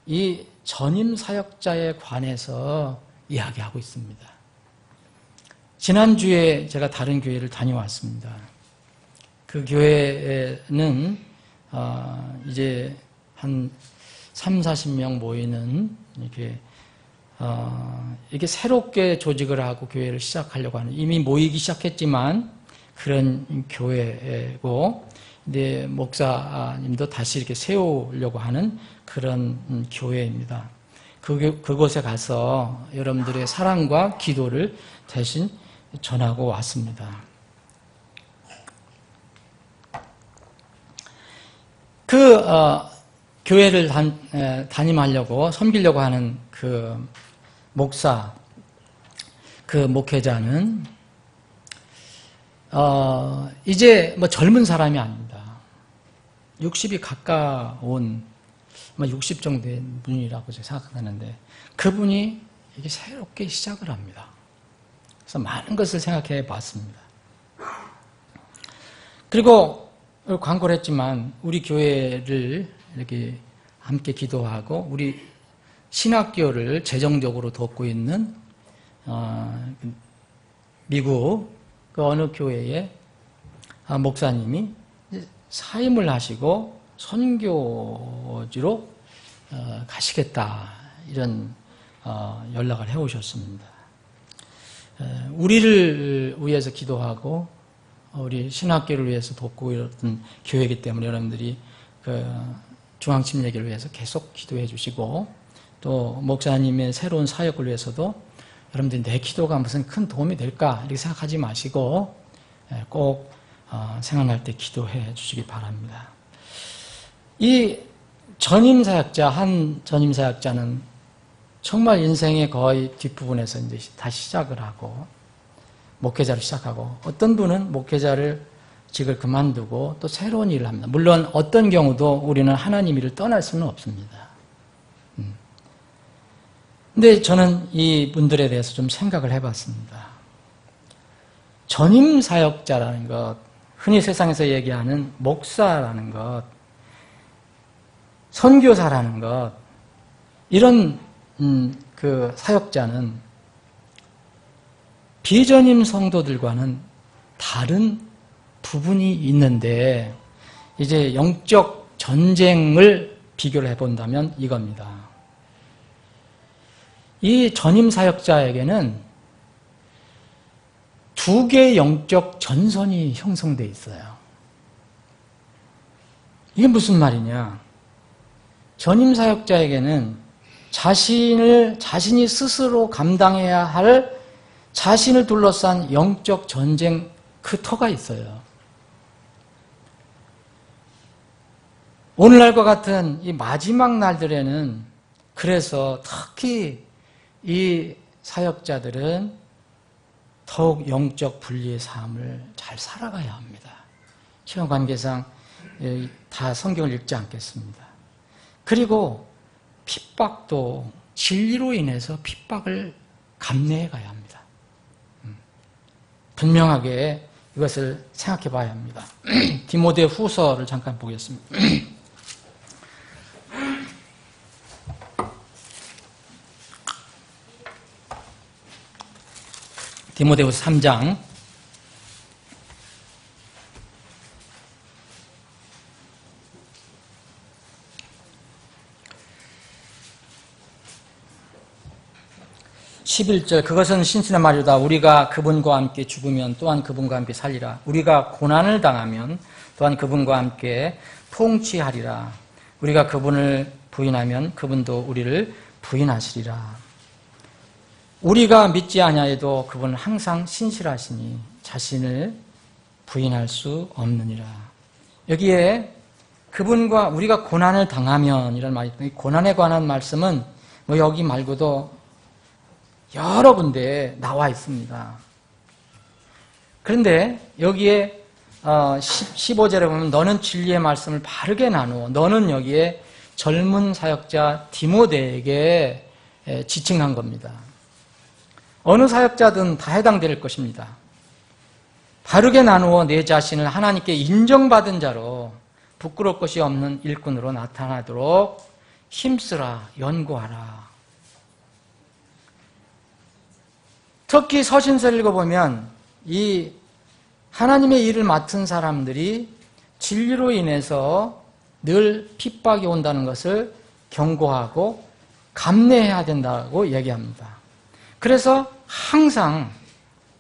이 전임 사역자에 관해서 이야기하고 있습니다. 지난주에 제가 다른 교회를 다녀왔습니다. 그 교회는 이제 한 30-40명 모이는 이렇게 새롭게 조직을 하고 교회를 시작하려고 하는 이미 모이기 시작했지만 그런 교회고, 이제 목사님도 다시 이렇게 세우려고 하는 그런 교회입니다. 그곳에 가서 여러분들의 사랑과 기도를 대신 전하고 왔습니다. 교회를 담임하려고, 섬기려고 하는 그 목사, 그 목회자는, 이제 뭐 젊은 사람이 아닙니다. 60이 가까운, 60 정도의 분이라고 제가 생각하는데, 그분이 이게 새롭게 시작을 합니다. 그래서 많은 것을 생각해 봤습니다. 그리고 광고를 했지만, 우리 교회를 이렇게 함께 기도하고, 우리 신학교를 재정적으로 돕고 있는, 미국 그 어느 교회의 목사님이 사임을 하시고 선교지로 가시겠다, 이런 연락을 해오셨습니다. 우리를 위해서 기도하고 우리 신학교를 위해서 돕고 있는 교회이기 때문에 여러분들이 그 중앙침례교를 위해서 계속 기도해 주시고, 또 목사님의 새로운 사역을 위해서도 여러분들이 내 기도가 무슨 큰 도움이 될까 이렇게 생각하지 마시고 꼭 생각날 때 기도해 주시기 바랍니다. 이 한 전임 사역자는 정말 인생의 거의 뒷부분에서 이제 다시 시작을 하고, 목회자를 시작하고, 어떤 분은 목회자를 직을 그만두고 또 새로운 일을 합니다. 물론 어떤 경우도 우리는 하나님 일을 떠날 수는 없습니다. 근데 저는 이 분들에 대해서 좀 생각을 해봤습니다. 전임 사역자라는 것, 흔히 세상에서 얘기하는 목사라는 것, 선교사라는 것, 이런 그 사역자는 비전임 성도들과는 다른 부분이 있는데, 이제 영적 전쟁을 비교를 해본다면 이겁니다. 이 전임 사역자에게는 두 개의 영적 전선이 형성되어 있어요. 이게 무슨 말이냐? 전임 사역자에게는 자신이 스스로 감당해야 할 자신을 둘러싼 영적 전쟁 그 터가 있어요. 오늘날과 같은 이 마지막 날들에는 그래서 특히 이 사역자들은 더욱 영적 분리의 삶을 잘 살아가야 합니다. 시간 관계상 다 성경을 읽지 않겠습니다. 그리고 핍박도 진리로 인해서 핍박을 감내해 가야 합니다. 분명하게 이것을 생각해 봐야 합니다. 디모데 후서를 잠깐 보겠습니다. 디모데후서 3장 11절, 그것은 신실한 말이다. 우리가 그분과 함께 죽으면 또한 그분과 함께 살리라. 우리가 고난을 당하면 또한 그분과 함께 통치하리라. 우리가 그분을 부인하면 그분도 우리를 부인하시리라. 우리가 믿지 아니하여도 그분은 항상 신실하시니 자신을 부인할 수 없느니라. 여기에 그분과 우리가 고난을 당하면 이런 말이 있다. 고난에 관한 말씀은 뭐 여기 말고도 여러 군데 나와 있습니다. 그런데 여기에 15절에 보면 너는 진리의 말씀을 바르게 나누어, 너는 여기에 젊은 사역자 디모데에게 지칭한 겁니다. 어느 사역자든 다 해당될 것입니다. 바르게 나누어 내 자신을 하나님께 인정받은 자로 부끄러울 것이 없는 일꾼으로 나타나도록 힘쓰라, 연구하라. 특히 서신서를 읽어보면 이 하나님의 일을 맡은 사람들이 진리로 인해서 늘 핍박이 온다는 것을 경고하고 감내해야 된다고 얘기합니다. 그래서 항상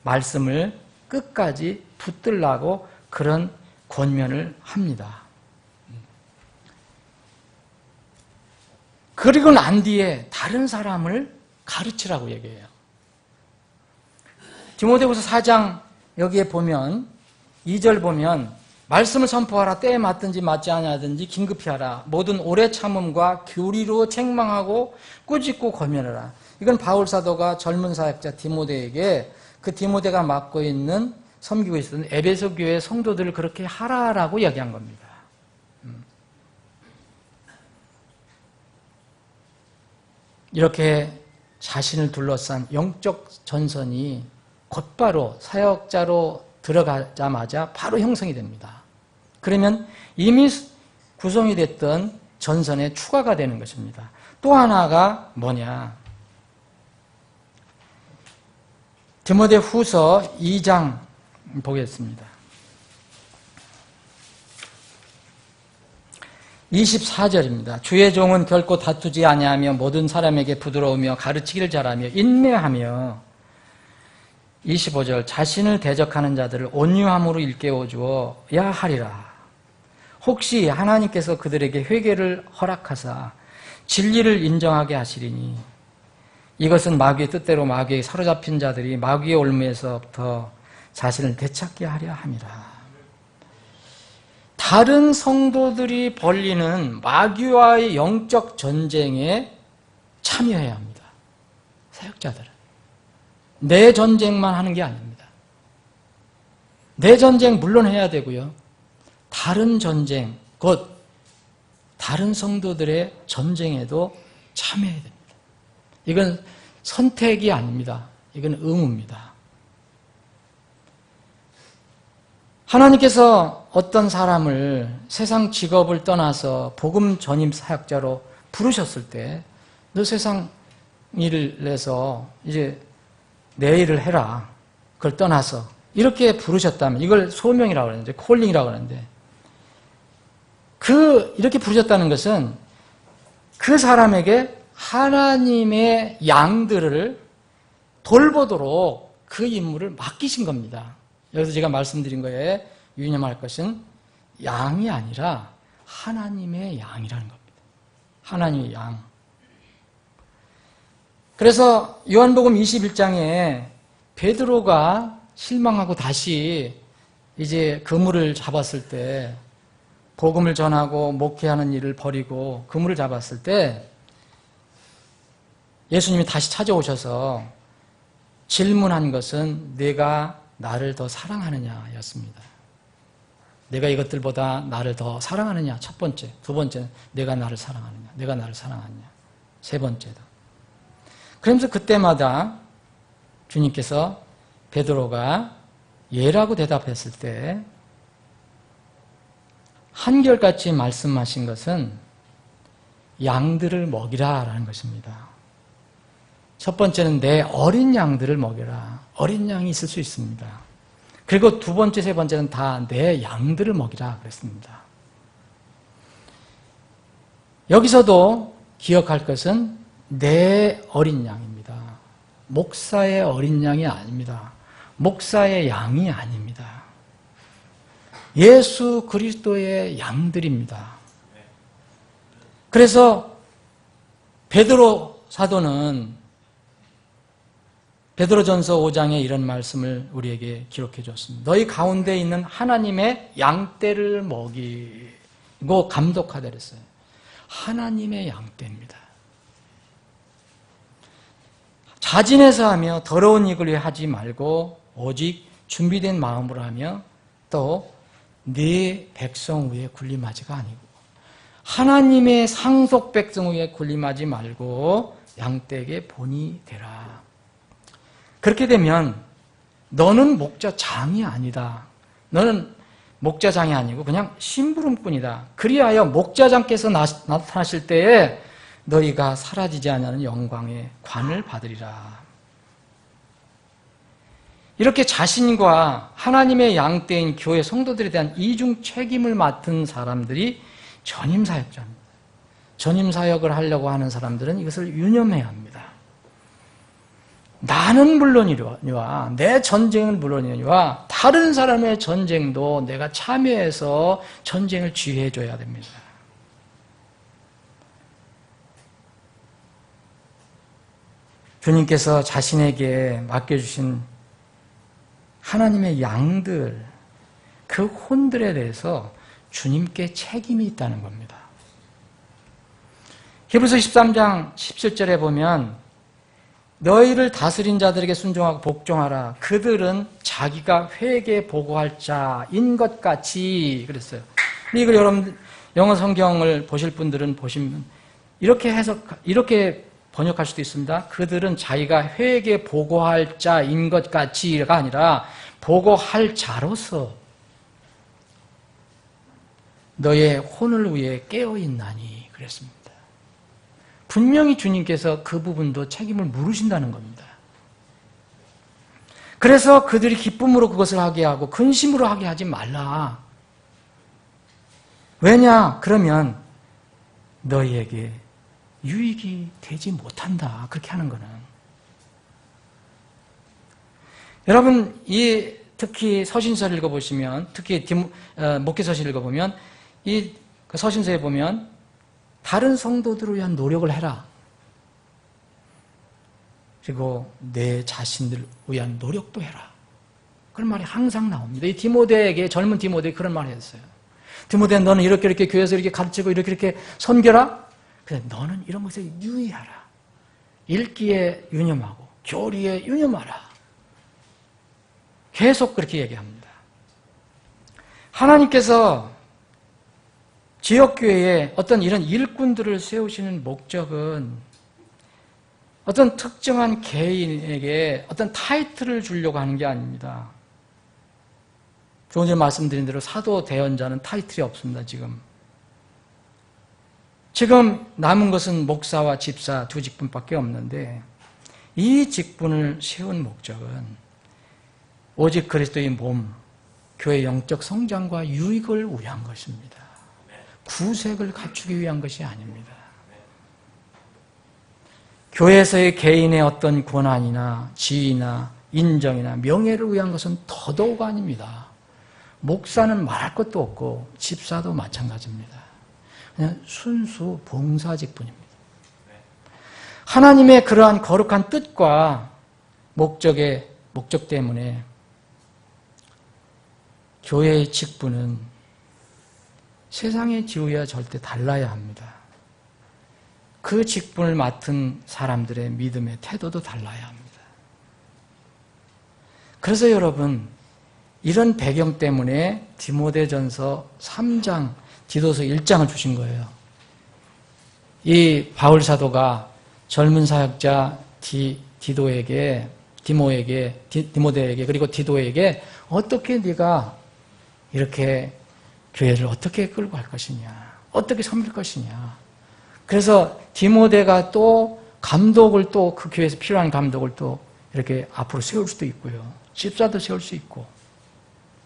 말씀을 끝까지 붙들라고 그런 권면을 합니다. 그리고 난 뒤에 다른 사람을 가르치라고 얘기해요. 디모데후서 4장 여기에 보면 2절 보면 말씀을 선포하라. 때에 맞든지 맞지 아니하든지 긴급히 하라. 모든 오래 참음과 교리로 책망하고 꾸짖고 권면하라. 이건 바울 사도가 젊은 사역자 디모데에게 그 디모데가 맡고 있는 섬기고 있었던 에베소 교회 성도들을 그렇게 하라라고 이야기한 겁니다. 이렇게 자신을 둘러싼 영적 전선이 곧바로 사역자로 들어가자마자 바로 형성이 됩니다. 그러면 이미 구성이 됐던 전선에 추가가 되는 것입니다. 또 하나가 뭐냐? 디모데후서 2장 보겠습니다. 24절입니다. 주의 종은 결코 다투지 아니하며 모든 사람에게 부드러우며 가르치기를 잘하며 인내하며 25절 자신을 대적하는 자들을 온유함으로 일깨워 주어야 하리라. 혹시 하나님께서 그들에게 회개를 허락하사 진리를 인정하게 하시리니 이것은 마귀의 뜻대로 마귀에 사로잡힌 자들이 마귀의 올무에서부터 자신을 되찾게 하려 함이라. 다른 성도들이 벌리는 마귀와의 영적 전쟁에 참여해야 합니다. 사역자들은. 내 전쟁만 하는 게 아닙니다. 내 전쟁 물론 해야 되고요. 다른 전쟁, 곧 다른 성도들의 전쟁에도 참여해야 됩니다. 이건 선택이 아닙니다. 이건 의무입니다. 하나님께서 어떤 사람을 세상 직업을 떠나서 복음 전임 사역자로 부르셨을 때 너 세상 일을 내서 이제 내 일을 해라. 그걸 떠나서 이렇게 부르셨다면 이걸 소명이라고 하는데 콜링이라고 하는데 이렇게 부르셨다는 것은 그 사람에게 하나님의 양들을 돌보도록 그 임무를 맡기신 겁니다. 여기서 제가 말씀드린 거에 유념할 것은 양이 아니라 하나님의 양이라는 겁니다. 하나님의 양. 그래서 요한복음 21장에 베드로가 실망하고 다시 이제 그물을 잡았을 때 복음을 전하고 목회하는 일을 버리고 그물을 잡았을 때 예수님이 다시 찾아오셔서 질문한 것은 내가 나를 더 사랑하느냐였습니다. 내가 이것들보다 나를 더 사랑하느냐 첫 번째. 두 번째는 내가 나를 사랑하느냐. 내가 나를 사랑하느냐. 세 번째다. 그러면서 그때마다 주님께서 베드로가 예라고 대답했을 때 한결같이 말씀하신 것은 양들을 먹이라라는 것입니다. 첫 번째는 내 어린 양들을 먹여라. 어린 양이 있을 수 있습니다. 그리고 두 번째, 세 번째는 다 내 양들을 먹이라 그랬습니다. 여기서도 기억할 것은 내 어린 양입니다. 목사의 어린 양이 아닙니다. 목사의 양이 아닙니다. 예수 그리스도의 양들입니다. 그래서 베드로 사도는 베드로전서 5장에 이런 말씀을 우리에게 기록해 줬습니다. 너희 가운데 있는 하나님의 양떼를 먹이고 감독하되 그랬어요. 하나님의 양떼입니다. 자진해서 하며 더러운 일을 하지 말고 오직 준비된 마음으로 하며 또 네 백성 위에 군림하지가 아니고 하나님의 상속 백성 위에 군림하지 말고 양떼에게 본이 되라. 그렇게 되면 너는 목자장이 아니다. 너는 목자장이 아니고 그냥 심부름꾼이다. 그리하여 목자장께서 나타나실 때에 너희가 사라지지 않는 영광의 관을 받으리라. 이렇게 자신과 하나님의 양떼인 교회 성도들에 대한 이중 책임을 맡은 사람들이 전임사역자입니다. 전임사역을 하려고 하는 사람들은 이것을 유념해야 합니다. 나는 물론이니와 내 전쟁은 물론이니와 다른 사람의 전쟁도 내가 참여해서 전쟁을 지휘해 줘야 됩니다. 주님께서 자신에게 맡겨주신 하나님의 양들, 그 혼들에 대해서 주님께 책임이 있다는 겁니다. 히브리서 13장 17절에 보면 너희를 다스린 자들에게 순종하고 복종하라. 그들은 자기가 회개에 보고할 자인 것 같이 그랬어요. 이걸 여러분 영어 성경을 보실 분들은 보시면 이렇게 번역할 수도 있습니다. 그들은 자기가 회개에 보고할 자인 것 같이가 아니라 보고할 자로서 너의 혼을 위해 깨어있나니 그랬습니다. 분명히 주님께서 그 부분도 책임을 물으신다는 겁니다. 그래서 그들이 기쁨으로 그것을 하게 하고 근심으로 하게 하지 말라. 왜냐? 그러면 너희에게 유익이 되지 못한다. 그렇게 하는 거는. 여러분, 특히 서신서를 읽어보시면, 특히 목회서신을 읽어보면, 이 서신서에 보면 다른 성도들을 위한 노력을 해라. 그리고 내 자신들을 위한 노력도 해라. 그런 말이 항상 나옵니다. 이 디모데에게, 젊은 디모데에게 그런 말을 했어요. 디모데, 너는 이렇게 교회에서 이렇게 가르치고 이렇게 섬겨라. 그래, 너는 이런 것에 유의하라. 읽기에 유념하고 교리에 유념하라. 계속 그렇게 얘기합니다. 하나님께서 지역교회에 어떤 이런 일꾼들을 세우시는 목적은 어떤 특정한 개인에게 어떤 타이틀을 주려고 하는 게 아닙니다. 조금 전에 말씀드린 대로 사도 대언자는 타이틀이 없습니다. 지금 남은 것은 목사와 집사 두 직분밖에 없는데 이 직분을 세운 목적은 오직 그리스도의 몸, 교회의 영적 성장과 유익을 위한 것입니다. 구색을 갖추기 위한 것이 아닙니다. 교회에서의 개인의 어떤 권한이나 지위나 인정이나 명예를 위한 것은 더더욱 아닙니다. 목사는 말할 것도 없고 집사도 마찬가지입니다. 그냥 순수 봉사직분입니다. 하나님의 그러한 거룩한 뜻과 목적 때문에 교회의 직분은 세상의 지위와 절대 달라야 합니다. 그 직분을 맡은 사람들의 믿음의 태도도 달라야 합니다. 그래서 여러분, 이런 배경 때문에 디모데전서 3장, 디도서 1장을 주신 거예요. 이 바울 사도가 젊은 사역자 디모데에게 그리고 디도에게 어떻게 네가 이렇게 교회를 어떻게 끌고 갈 것이냐, 어떻게 섬길 것이냐. 그래서 디모데가 또 감독을 또 그 교회에서 필요한 감독을 또 이렇게 앞으로 세울 수도 있고요. 집사도 세울 수 있고.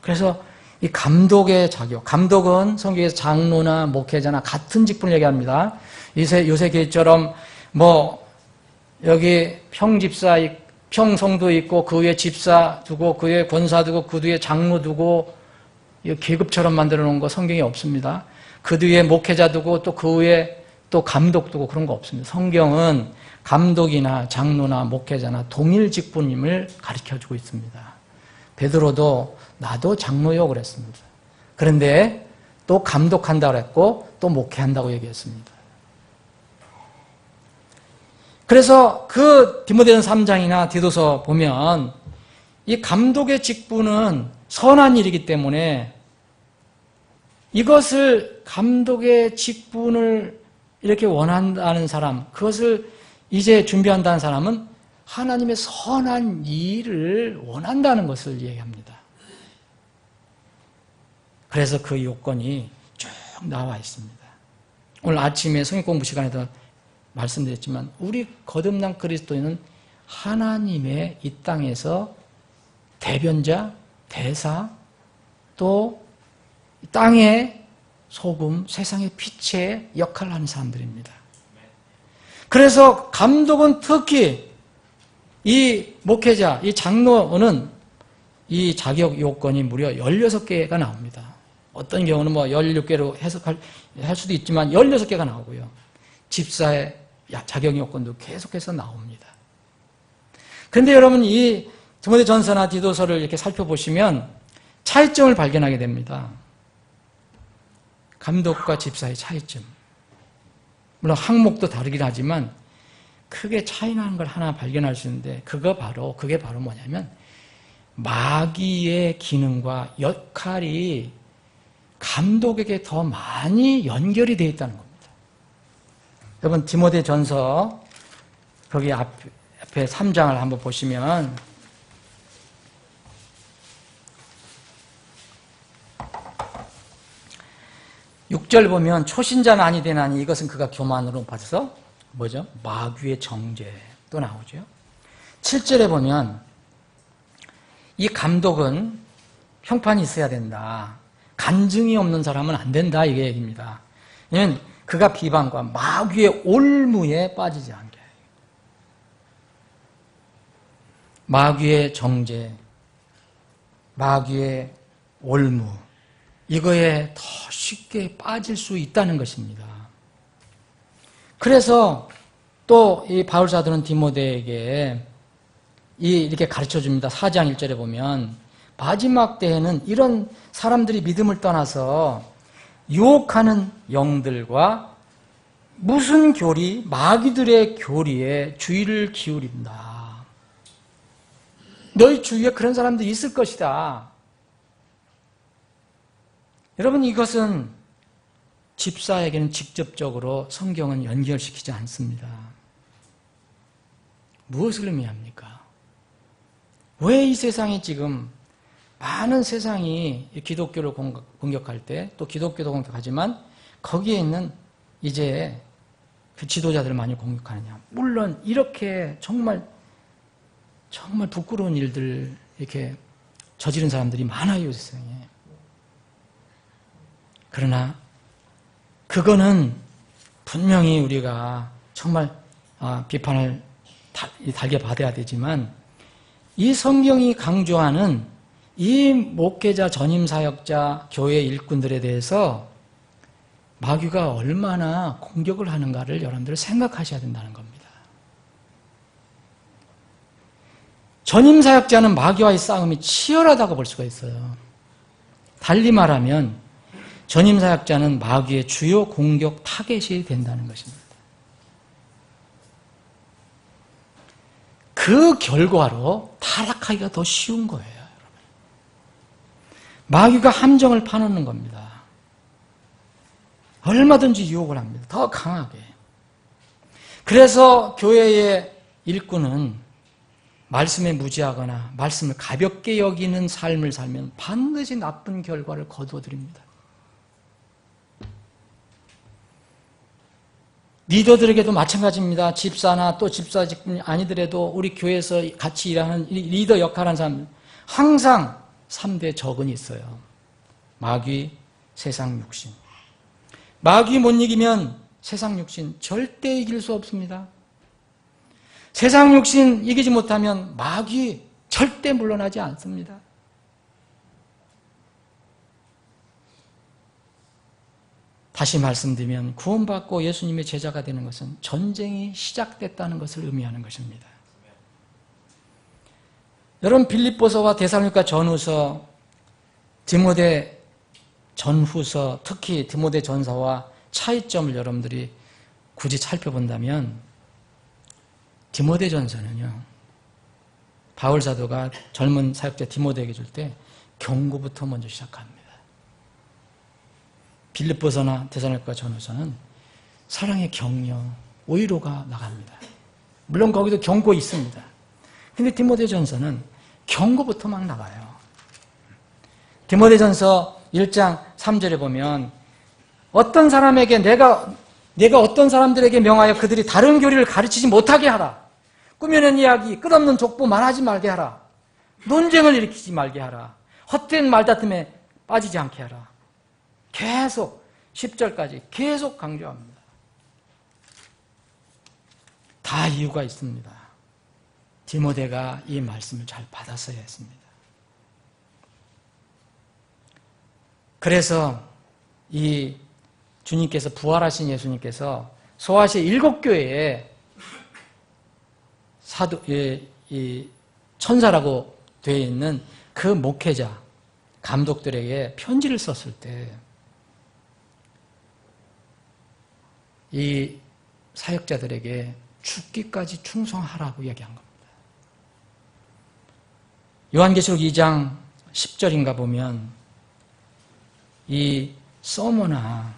그래서 이 감독의 자격, 감독은 성경에서 장로나 목회자나 같은 직분을 얘기합니다. 요새 교회처럼 여기 평성도 있고 그 위에 집사 두고 그 위에 권사 두고 그 뒤에 장로 두고 계급처럼 만들어 놓은 거 성경에 없습니다. 그 뒤에 목회자 두고 또 그 위에 또 감독 두고 그런 거 없습니다. 성경은 감독이나 장로나 목회자나 동일 직분임을 가르쳐주고 있습니다. 베드로도 나도 장로요 그랬습니다. 그런데 또 감독한다고 그랬고 또 목회한다고 얘기했습니다. 그래서 그 디모데전서 3장이나 디도서 보면 이 감독의 직분은 선한 일이기 때문에 이것을 감독의 직분을 이렇게 원한다는 사람, 그것을 이제 준비한다는 사람은 하나님의 선한 일을 원한다는 것을 얘기합니다. 그래서 그 요건이 쭉 나와 있습니다. 오늘 아침에 성경 공부 시간에도 말씀드렸지만 우리 거듭난 그리스도인은 하나님의 이 땅에서 대변자, 대사, 또 땅의 소금, 세상의 빛의 역할을 하는 사람들입니다. 그래서 감독은 특히 이 목회자, 이 장로는 이 자격 요건이 무려 16개가 나옵니다. 어떤 경우는 뭐 16개로 할 수도 있지만 16개가 나오고요. 집사의 자격 요건도 계속해서 나옵니다. 그런데 여러분 이 디모데전서나 디도서를 이렇게 살펴보시면 차이점을 발견하게 됩니다. 감독과 집사의 차이점. 물론 항목도 다르긴 하지만 크게 차이 나는 걸 하나 발견할 수 있는데 그게 바로 뭐냐면 마귀의 기능과 역할이 감독에게 더 많이 연결이 되어 있다는 겁니다. 여러분 디모데전서 거기 앞에 3장을 한번 보시면 6절 보면 초신자는 아니 되나니 이것은 그가 교만으로 봐서 뭐죠? 마귀의 정죄 또 나오죠. 7절에 보면 이 감독은 형판이 있어야 된다. 간증이 없는 사람은 안 된다 이게 얘기입니다. 왜냐하면 그가 비방과 마귀의 올무에 빠지지 않게. 마귀의 정죄, 마귀의 올무 이거에 더 쉽게 빠질 수 있다는 것입니다. 그래서 또 이 바울 사도는 디모데에게 이렇게 가르쳐 줍니다. 4장 1절에 보면 마지막 때에는 이런 사람들이 믿음을 떠나서 유혹하는 영들과 무슨 교리, 마귀들의 교리에 주의를 기울인다. 너희 주위에 그런 사람들이 있을 것이다. 여러분 이것은 집사에게는 직접적으로 성경은 연결시키지 않습니다. 무엇을 의미합니까? 왜 이 세상이 지금 많은 세상이 기독교를 공격할 때 또 기독교도 공격하지만 거기에 있는 이제 그 지도자들을 많이 공격하느냐? 물론 이렇게 정말 부끄러운 일들 이렇게 저지른 사람들이 많아요, 세상에. 그러나 그거는 분명히 우리가 정말 비판을 달게 받아야 되지만 이 성경이 강조하는 이 목회자, 전임사역자, 교회 일꾼들에 대해서 마귀가 얼마나 공격을 하는가를 여러분들 생각하셔야 된다는 겁니다. 전임사역자는 마귀와의 싸움이 치열하다고 볼 수가 있어요. 달리 말하면 전임사역자는 마귀의 주요 공격 타겟이 된다는 것입니다. 그 결과로 타락하기가 더 쉬운 거예요, 여러분. 마귀가 함정을 파놓는 겁니다. 얼마든지 유혹을 합니다. 더 강하게. 그래서 교회의 일꾼은 말씀에 무지하거나 말씀을 가볍게 여기는 삶을 살면 반드시 나쁜 결과를 거두어드립니다. 리더들에게도 마찬가지입니다. 집사나 또 집사직분이 아니더라도 우리 교회에서 같이 일하는 리더 역할하는 사람 항상 3대 적은이 있어요. 마귀, 세상 육신. 마귀 못 이기면 세상 육신 절대 이길 수 없습니다. 세상 육신 이기지 못하면 마귀 절대 물러나지 않습니다. 다시 말씀드리면 구원받고 예수님의 제자가 되는 것은 전쟁이 시작됐다는 것을 의미하는 것입니다. 여러분 빌립보서와 데살로니가 전후서, 디모데 전후서, 특히 디모데 전서와 차이점을 여러분들이 굳이 살펴본다면 디모데 전서는요, 바울 사도가 젊은 사역자 디모데에게 줄 때 경고부터 먼저 시작합니다. 빌립보서나 데살로니가 전후서는 사랑의 격려, 오히로가 나갑니다. 물론 거기도 경고 있습니다. 근데 디모데전서는 경고부터 막 나가요. 디모데전서 1장 3절에 보면 어떤 사람에게 내가 어떤 사람들에게 명하여 그들이 다른 교리를 가르치지 못하게 하라. 꾸며낸 이야기, 끝없는 족보 말하지 말게 하라. 논쟁을 일으키지 말게 하라. 헛된 말다툼에 빠지지 않게 하라. 계속 10절까지 계속 강조합니다. 다 이유가 있습니다. 디모데가 이 말씀을 잘 받았어야 했습니다. 그래서 이 주님께서 부활하신 예수님께서 소아시아 7교회에 사도 이 천사라고 되어 있는 그 목회자 감독들에게 편지를 썼을 때 이 사역자들에게 죽기까지 충성하라고 얘기한 겁니다. 요한계시록 2장 10절인가 보면 이 서머나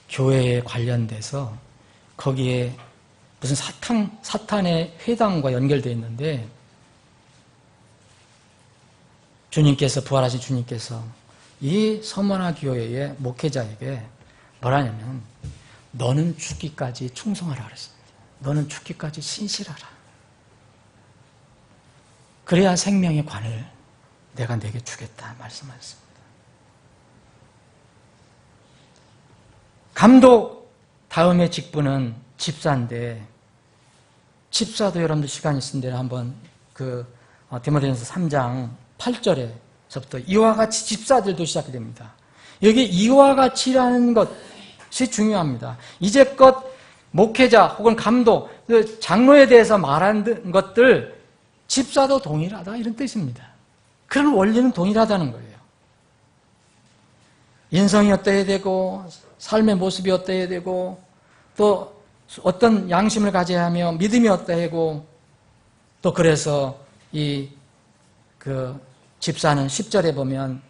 교회에 관련돼서 거기에 무슨 사탄의 회당과 연결되어 있는데 주님께서 부활하신 주님께서 이 서머나 교회의 목회자에게 뭐라냐면 너는 죽기까지 충성하라 그랬습니다. 너는 죽기까지 신실하라. 그래야 생명의 관을 내가 내게 주겠다 말씀하셨습니다. 감독 다음의 직분은 집사인데 집사도 여러분들 시간 있은 데는 한번 디모데전서 3장 8절에서부터 이와 같이 집사들도 시작이 됩니다. 여기 이와 같이라는 것이 중요합니다. 이제껏 목회자 혹은 감독, 장로에 대해서 말한 것들 집사도 동일하다 이런 뜻입니다. 그런 원리는 동일하다는 거예요. 인성이 어떠해야 되고 삶의 모습이 어떠해야 되고 또 어떤 양심을 가져야 하며 믿음이 어떠하고 또 그래서 집사는 10절에 보면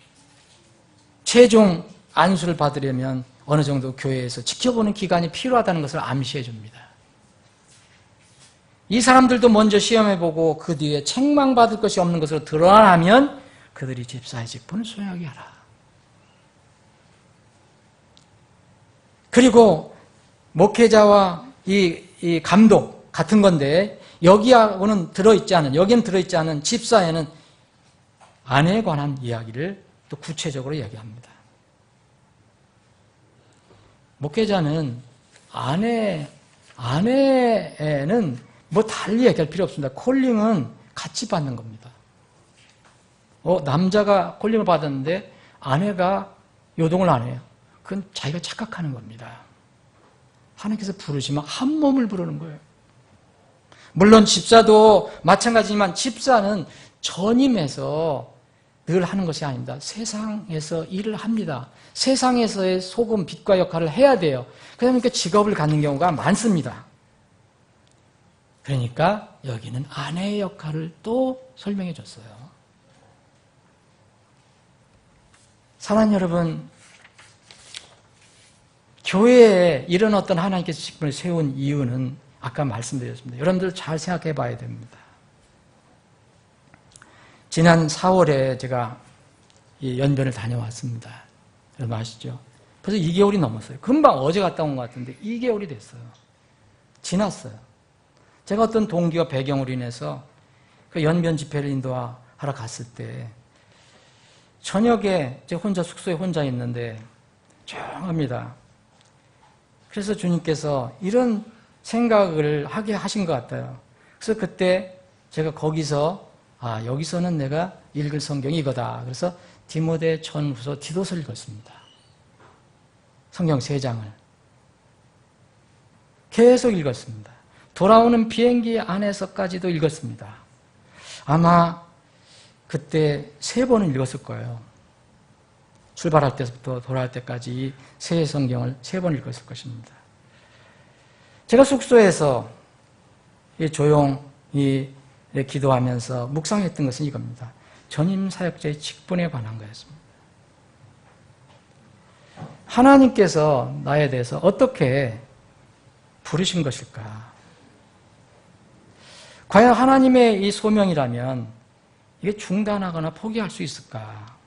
최종 안수를 받으려면 어느 정도 교회에서 지켜보는 기간이 필요하다는 것을 암시해 줍니다. 이 사람들도 먼저 시험해보고 그 뒤에 책망받을 것이 없는 것으로 드러나면 그들이 집사의 직분을 수행하게 하라. 그리고 목회자와 이 감독 같은 건데 여기는 들어있지 않은 집사에는 아내에 관한 이야기를 또 구체적으로 얘기합니다. 목회자는 아내에는 뭐 달리 얘기할 필요 없습니다. 콜링은 같이 받는 겁니다. 남자가 콜링을 받았는데 아내가 요동을 안 해요. 그건 자기가 착각하는 겁니다. 하나님께서 부르시면 한 몸을 부르는 거예요. 물론 집사도 마찬가지지만 집사는 전임해서 늘 하는 것이 아닙니다. 세상에서 일을 합니다. 세상에서의 소금, 빛과 역할을 해야 돼요. 그러니까 직업을 갖는 경우가 많습니다. 그러니까 여기는 아내의 역할을 또 설명해 줬어요. 사랑하는 여러분, 교회에 이런 어떤 하나님께서 직분을 세운 이유는 아까 말씀드렸습니다. 여러분들 잘 생각해 봐야 됩니다. 지난 4월에 제가 이 연변을 다녀왔습니다. 여러분 아시죠? 벌써 2개월이 넘었어요. 금방 어제 갔다 온 것 같은데 2개월이 됐어요. 지났어요. 제가 어떤 동기와 배경으로 인해서 그 연변 집회를 인도하러 갔을 때 저녁에 제가 혼자 숙소에 혼자 있는데 조용합니다. 그래서 주님께서 이런 생각을 하게 하신 것 같아요. 그래서 그때 제가 거기서 여기서는 내가 읽을 성경이 이거다. 그래서 디모데 전후서 디도서를 읽었습니다. 성경 3장을 계속 읽었습니다. 돌아오는 비행기 안에서까지도 읽었습니다. 아마 그때 3번을 읽었을 거예요. 출발할 때부터 돌아올 때까지 이 새 성경을 3번 읽었을 것입니다. 제가 숙소에서 조용히 기도하면서 묵상했던 것은 이겁니다. 전임 사역자의 직분에 관한 거였습니다. 하나님께서 나에 대해서 어떻게 부르신 것일까? 과연 하나님의 이 소명이라면 이게 중단하거나 포기할 수 있을까?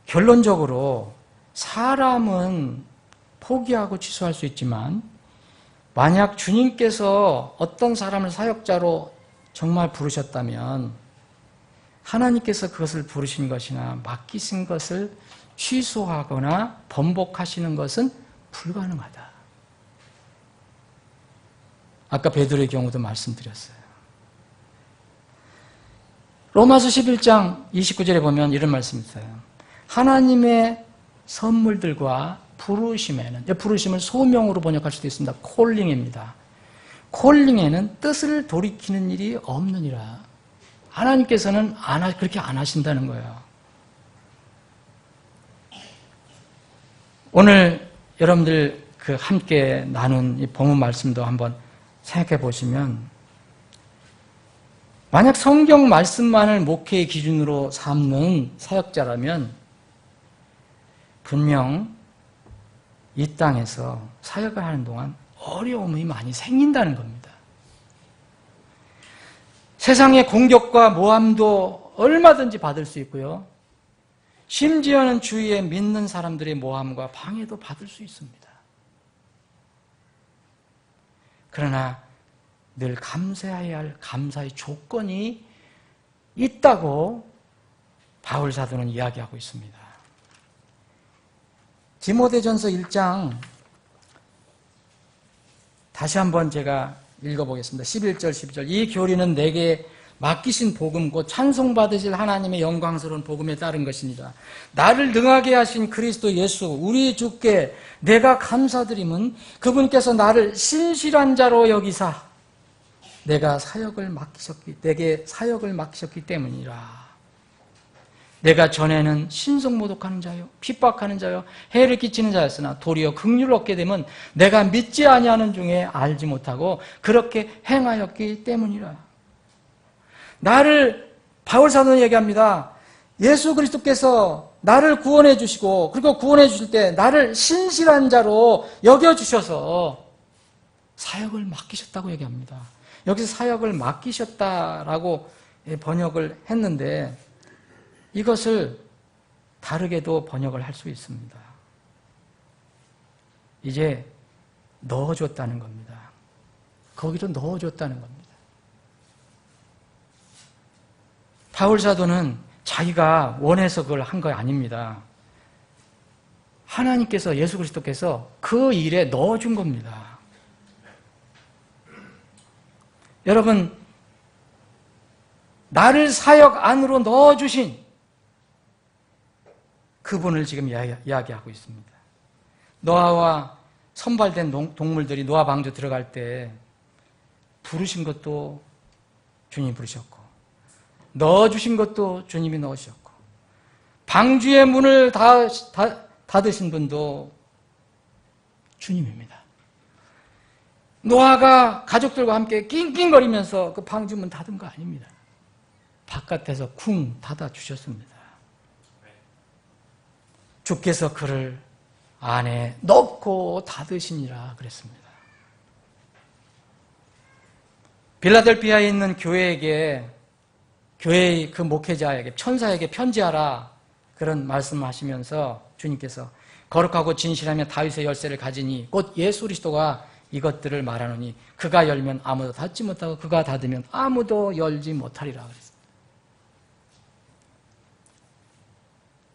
결론적으로 사람은 포기하고 취소할 수 있지만 만약 주님께서 어떤 사람을 사역자로 정말 부르셨다면 하나님께서 그것을 부르신 것이나 맡기신 것을 취소하거나 번복하시는 것은 불가능하다. 아까 베드로의 경우도 말씀드렸어요. 로마서 11장 29절에 보면 이런 말씀이 있어요. 하나님의 선물들과 부르심에는, 부르심을 소명으로 번역할 수도 있습니다. 콜링입니다. 콜링에는 뜻을 돌이키는 일이 없느니라. 하나님께서는 그렇게 안 하신다는 거예요. 오늘 여러분들 함께 나눈 이 본문 말씀도 한번 생각해 보시면, 만약 성경 말씀만을 목회의 기준으로 삼는 사역자라면 분명 이 땅에서 사역을 하는 동안 어려움이 많이 생긴다는 겁니다. 세상의 공격과 모함도 얼마든지 받을 수 있고요. 심지어는 주위에 믿는 사람들의 모함과 방해도 받을 수 있습니다. 그러나 늘 감사해야 할 감사의 조건이 있다고 바울 사도는 이야기하고 있습니다. 디모데전서 1장 다시 한번 제가 읽어보겠습니다. 11절 12절. 이 교리는 내게 맡기신 복음 곧 찬송받으실 하나님의 영광스러운 복음에 따른 것입니다. 나를 능하게 하신 그리스도 예수 우리 주께 내가 감사드림은 그분께서 나를 신실한 자로 여기사 내게 사역을 맡기셨기 때문이라. 내가 전에는 신성모독하는 자요 핍박하는 자요 해를 끼치는 자였으나 도리어 긍휼을 얻게 되면 내가 믿지 아니하는 중에 알지 못하고 그렇게 행하였기 때문이라. 나를 바울 사도는 얘기합니다. 예수 그리스도께서 나를 구원해 주시고 그리고 구원해 주실 때 나를 신실한 자로 여겨 주셔서 사역을 맡기셨다고 얘기합니다. 여기서 사역을 맡기셨다라고 번역을 했는데 이것을 다르게도 번역을 할 수 있습니다. 이제 넣어줬다는 겁니다. 거기로 넣어줬다는 겁니다. 바울 사도는 자기가 원해서 그걸 한 거 아닙니다. 하나님께서 예수 그리스도께서 그 일에 넣어준 겁니다. 여러분, 나를 사역 안으로 넣어주신 그분을 지금 이야기하고 있습니다. 노아와 선발된 동물들이 노아 방주 들어갈 때 부르신 것도 주님이 부르셨고 넣어주신 것도 주님이 넣으셨고 방주의 문을 닫으신 분도 주님입니다. 노아가 가족들과 함께 낑낑거리면서 그 방주문 닫은 거 아닙니다. 바깥에서 쿵 닫아주셨습니다. 주께서 그를 안에 넣고 닫으시니라 그랬습니다. 빌라델피아에 있는 교회의 그 목회자에게 천사에게 편지하라 그런 말씀하시면서 주님께서 거룩하고 진실하며 다윗의 열쇠를 가지니 곧 예수 그리스도가 이것들을 말하노니 그가 열면 아무도 닫지 못하고 그가 닫으면 아무도 열지 못하리라 그랬습니다.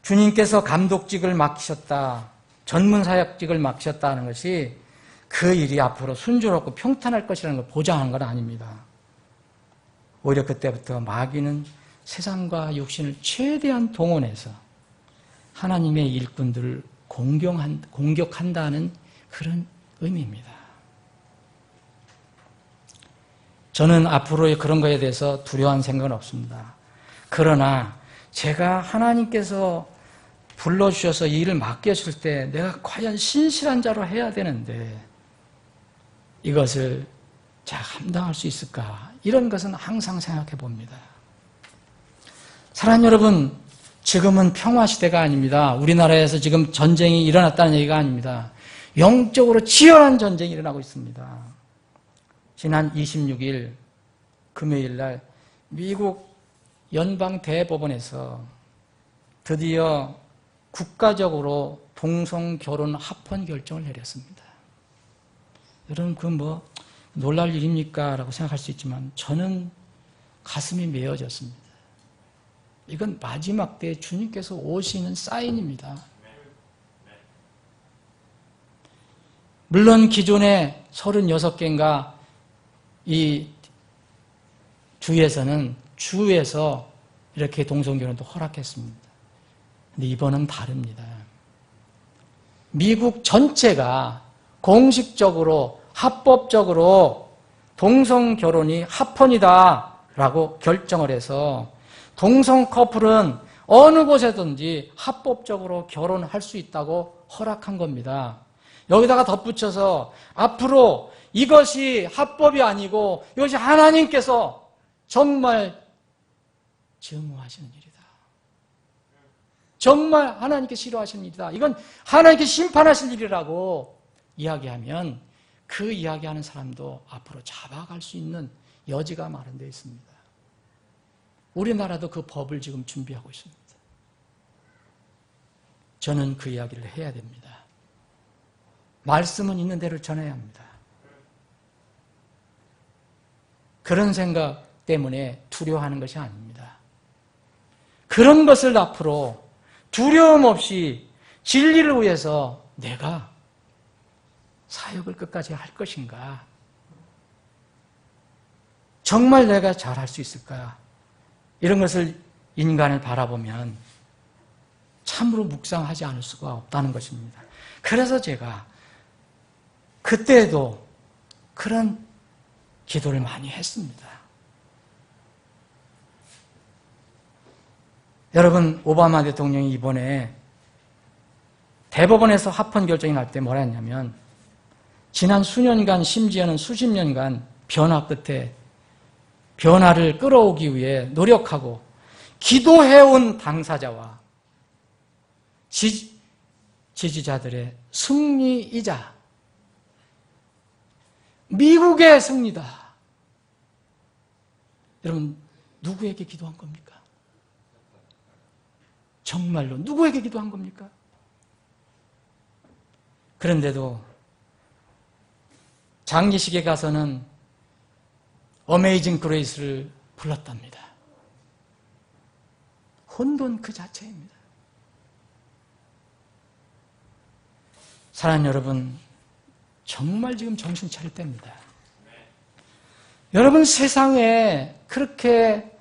주님께서 감독직을 맡기셨다, 전문 사역직을 맡기셨다는 것이 그 일이 앞으로 순조롭고 평탄할 것이라는 걸 보장하는 건 아닙니다. 오히려 그때부터 마귀는 세상과 육신을 최대한 동원해서 하나님의 일꾼들을 공격한다는 그런 의미입니다. 저는 앞으로의 그런 거에 대해서 두려워한 생각은 없습니다. 그러나 제가 하나님께서 불러주셔서 이 일을 맡겨줄 때 내가 과연 신실한 자로 해야 되는데 이것을 제가 감당할 수 있을까? 이런 것은 항상 생각해 봅니다. 사랑하는 여러분, 지금은 평화시대가 아닙니다. 우리나라에서 지금 전쟁이 일어났다는 얘기가 아닙니다. 영적으로 치열한 전쟁이 일어나고 있습니다. 지난 26일 금요일 날 미국 연방대법원에서 드디어 국가적으로 동성결혼 합헌 결정을 내렸습니다. 여러분 놀랄 일입니까? 라고 생각할 수 있지만 저는 가슴이 메어졌습니다. 이건 마지막 때에 주님께서 오시는 사인입니다. 물론 기존에 36개인가 이 주에서 이렇게 동성결혼도 허락했습니다. 근데 이번은 다릅니다. 미국 전체가 공식적으로 합법적으로 동성결혼이 합헌이다라고 결정을 해서 동성 커플은 어느 곳에든지 합법적으로 결혼할 수 있다고 허락한 겁니다. 여기다가 덧붙여서 앞으로 이것이 합법이 아니고 이것이 하나님께서 정말 증오하시는 일이다. 정말 하나님께 싫어하시는 일이다. 이건 하나님께 심판하실 일이라고 이야기하면 그 이야기하는 사람도 앞으로 잡아갈 수 있는 여지가 마련되어 있습니다. 우리나라도 그 법을 지금 준비하고 있습니다. 저는 그 이야기를 해야 됩니다. 말씀은 있는 대로 전해야 합니다. 그런 생각 때문에 두려워하는 것이 아닙니다. 그런 것을 앞으로 두려움 없이 진리를 위해서 내가 사역을 끝까지 할 것인가? 정말 내가 잘할 수 있을까? 이런 것을 인간을 바라보면 참으로 묵상하지 않을 수가 없다는 것입니다. 그래서 제가 그때도 그런 기도를 많이 했습니다. 여러분, 오바마 대통령이 이번에 대법원에서 합헌 결정이 날 때 뭐라 했냐면 지난 수년간 심지어는 수십 년간 변화 끝에 변화를 끌어오기 위해 노력하고 기도해온 당사자와 지지자들의 승리이자 미국의 승리다. 여러분, 누구에게 기도한 겁니까? 정말로 누구에게 기도한 겁니까? 그런데도 장례식에 가서는 어메이징 그레이스를 불렀답니다. 혼돈 그 자체입니다. 사랑하는 여러분, 정말 지금 정신 차릴 때입니다. 여러분, 세상에 그렇게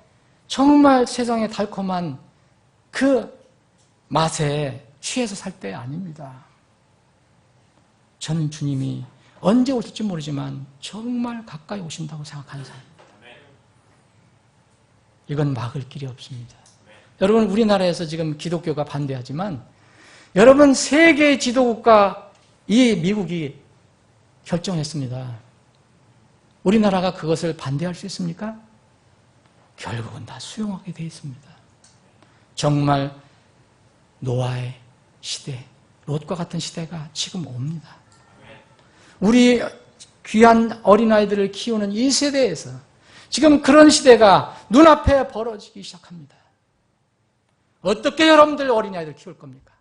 정말 세상에 달콤한 그 맛에 취해서 살 때 아닙니다. 저는 주님이 언제 오실지 모르지만 정말 가까이 오신다고 생각하는 사람입니다. 이건 막을 길이 없습니다. 여러분, 우리나라에서 지금 기독교가 반대하지만 여러분, 세계의 지도국가 이 미국이 결정했습니다. 우리나라가 그것을 반대할 수 있습니까? 결국은 다 수용하게 되어 있습니다. 정말 노아의 시대, 롯과 같은 시대가 지금 옵니다. 우리 귀한 어린아이들을 키우는 이 세대에서 지금 그런 시대가 눈앞에 벌어지기 시작합니다. 어떻게 여러분들 어린아이들 키울 겁니까?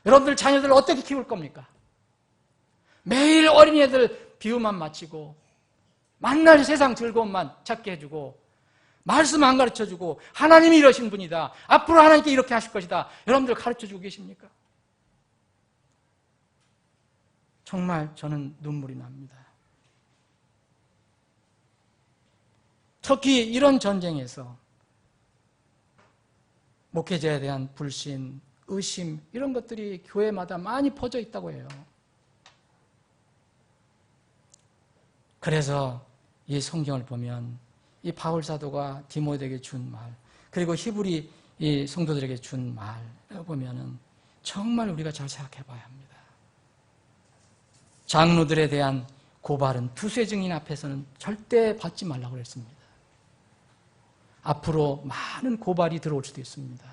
여러분들 자녀들 어떻게 키울 겁니까? 매일 어린이들 비유만 마치고 만날 세상 즐거움만 찾게 해주고 말씀 안 가르쳐주고 하나님이 이러신 분이다. 앞으로 하나님께 이렇게 하실 것이다. 여러분들 가르쳐주고 계십니까? 정말 저는 눈물이 납니다. 특히 이런 전쟁에서 목회자에 대한 불신, 의심 이런 것들이 교회마다 많이 퍼져 있다고 해요. 그래서 이 성경을 보면 이 바울 사도가 디모데에게 준 말, 그리고 히브리 이 성도들에게 준 말을 보면은 정말 우리가 잘 생각해 봐야 합니다. 장로들에 대한 고발은 두세 증인 앞에서는 절대 받지 말라고 그랬습니다. 앞으로 많은 고발이 들어올 수도 있습니다.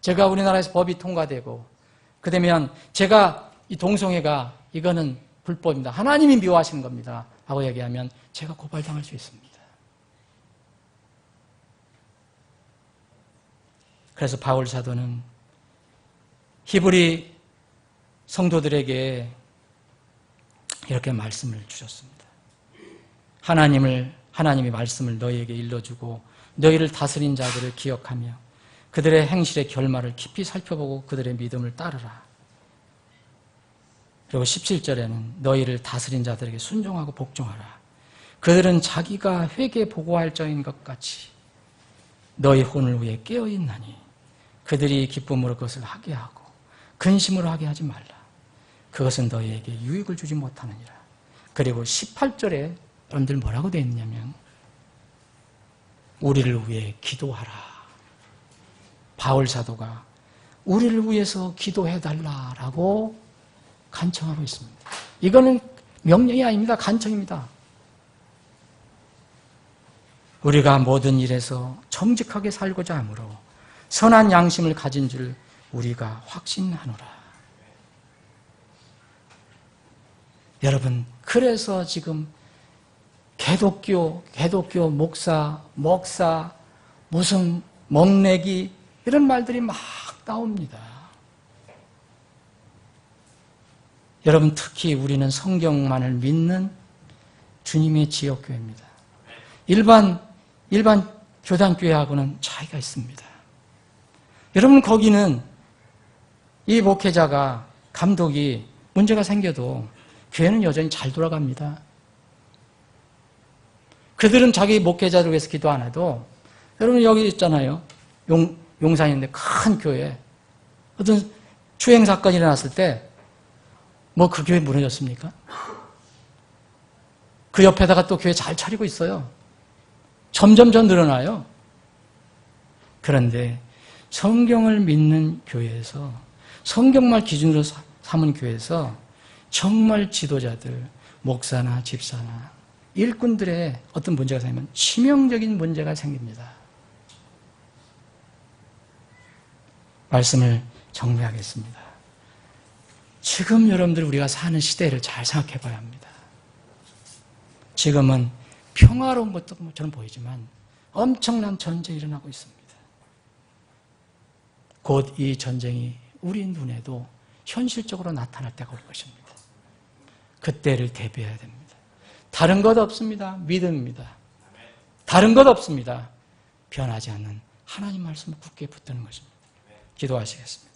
제가 우리나라에서 법이 통과되고 그러면 제가 이 동성애가 이거는 불법입니다. 하나님이 미워하시는 겁니다. 라고 얘기하면 제가 고발당할 수 있습니다. 그래서 바울 사도는 히브리 성도들에게 이렇게 말씀을 주셨습니다. 하나님이 말씀을 너희에게 일러주고 너희를 다스린 자들을 기억하며 그들의 행실의 결말을 깊이 살펴보고 그들의 믿음을 따르라. 그리고 17절에는 너희를 다스린 자들에게 순종하고 복종하라. 그들은 자기가 회개 보고할 적인 것 같이 너희 혼을 위해 깨어있나니 그들이 기쁨으로 그것을 하게 하고 근심으로 하게 하지 말라. 그것은 너희에게 유익을 주지 못하느니라. 그리고 18절에 여러분들 뭐라고 되어 있냐면 우리를 위해 기도하라. 바울 사도가 우리를 위해서 기도해달라라고 간청하고 있습니다. 이거는 명령이 아닙니다. 간청입니다. 우리가 모든 일에서 정직하게 살고자 하므로 선한 양심을 가진 줄 우리가 확신하노라. 여러분, 그래서 지금 개독교 목사, 무슨 먹내기 이런 말들이 막 나옵니다. 여러분, 특히 우리는 성경만을 믿는 주님의 지역교회입니다. 일반 교단교회하고는 차이가 있습니다. 여러분, 거기는 이 목회자가, 감독이 문제가 생겨도 교회는 여전히 잘 돌아갑니다. 그들은 자기 목회자를 위해서 기도 안 해도, 여러분 여기 있잖아요. 용산에 있는데 큰 교회. 어떤 추행 사건이 일어났을 때, 뭐 그 교회 무너졌습니까? 그 옆에다가 또 교회 잘 차리고 있어요. 점점 늘어나요. 그런데 성경을 믿는 교회에서, 성경만 기준으로 삼은 교회에서 정말 지도자들, 목사나 집사나 일꾼들의 어떤 문제가 생기면 치명적인 문제가 생깁니다. 말씀을 정리하겠습니다. 지금 여러분들 우리가 사는 시대를 잘 생각해 봐야 합니다. 지금은 평화로운 것도 저는 보이지만 엄청난 전쟁이 일어나고 있습니다. 곧 이 전쟁이 우리 눈에도 현실적으로 나타날 때가 올 것입니다. 그때를 대비해야 됩니다. 다른 것 없습니다. 믿음입니다. 다른 것 없습니다. 변하지 않는 하나님 말씀을 굳게 붙드는 것입니다. 기도하시겠습니다.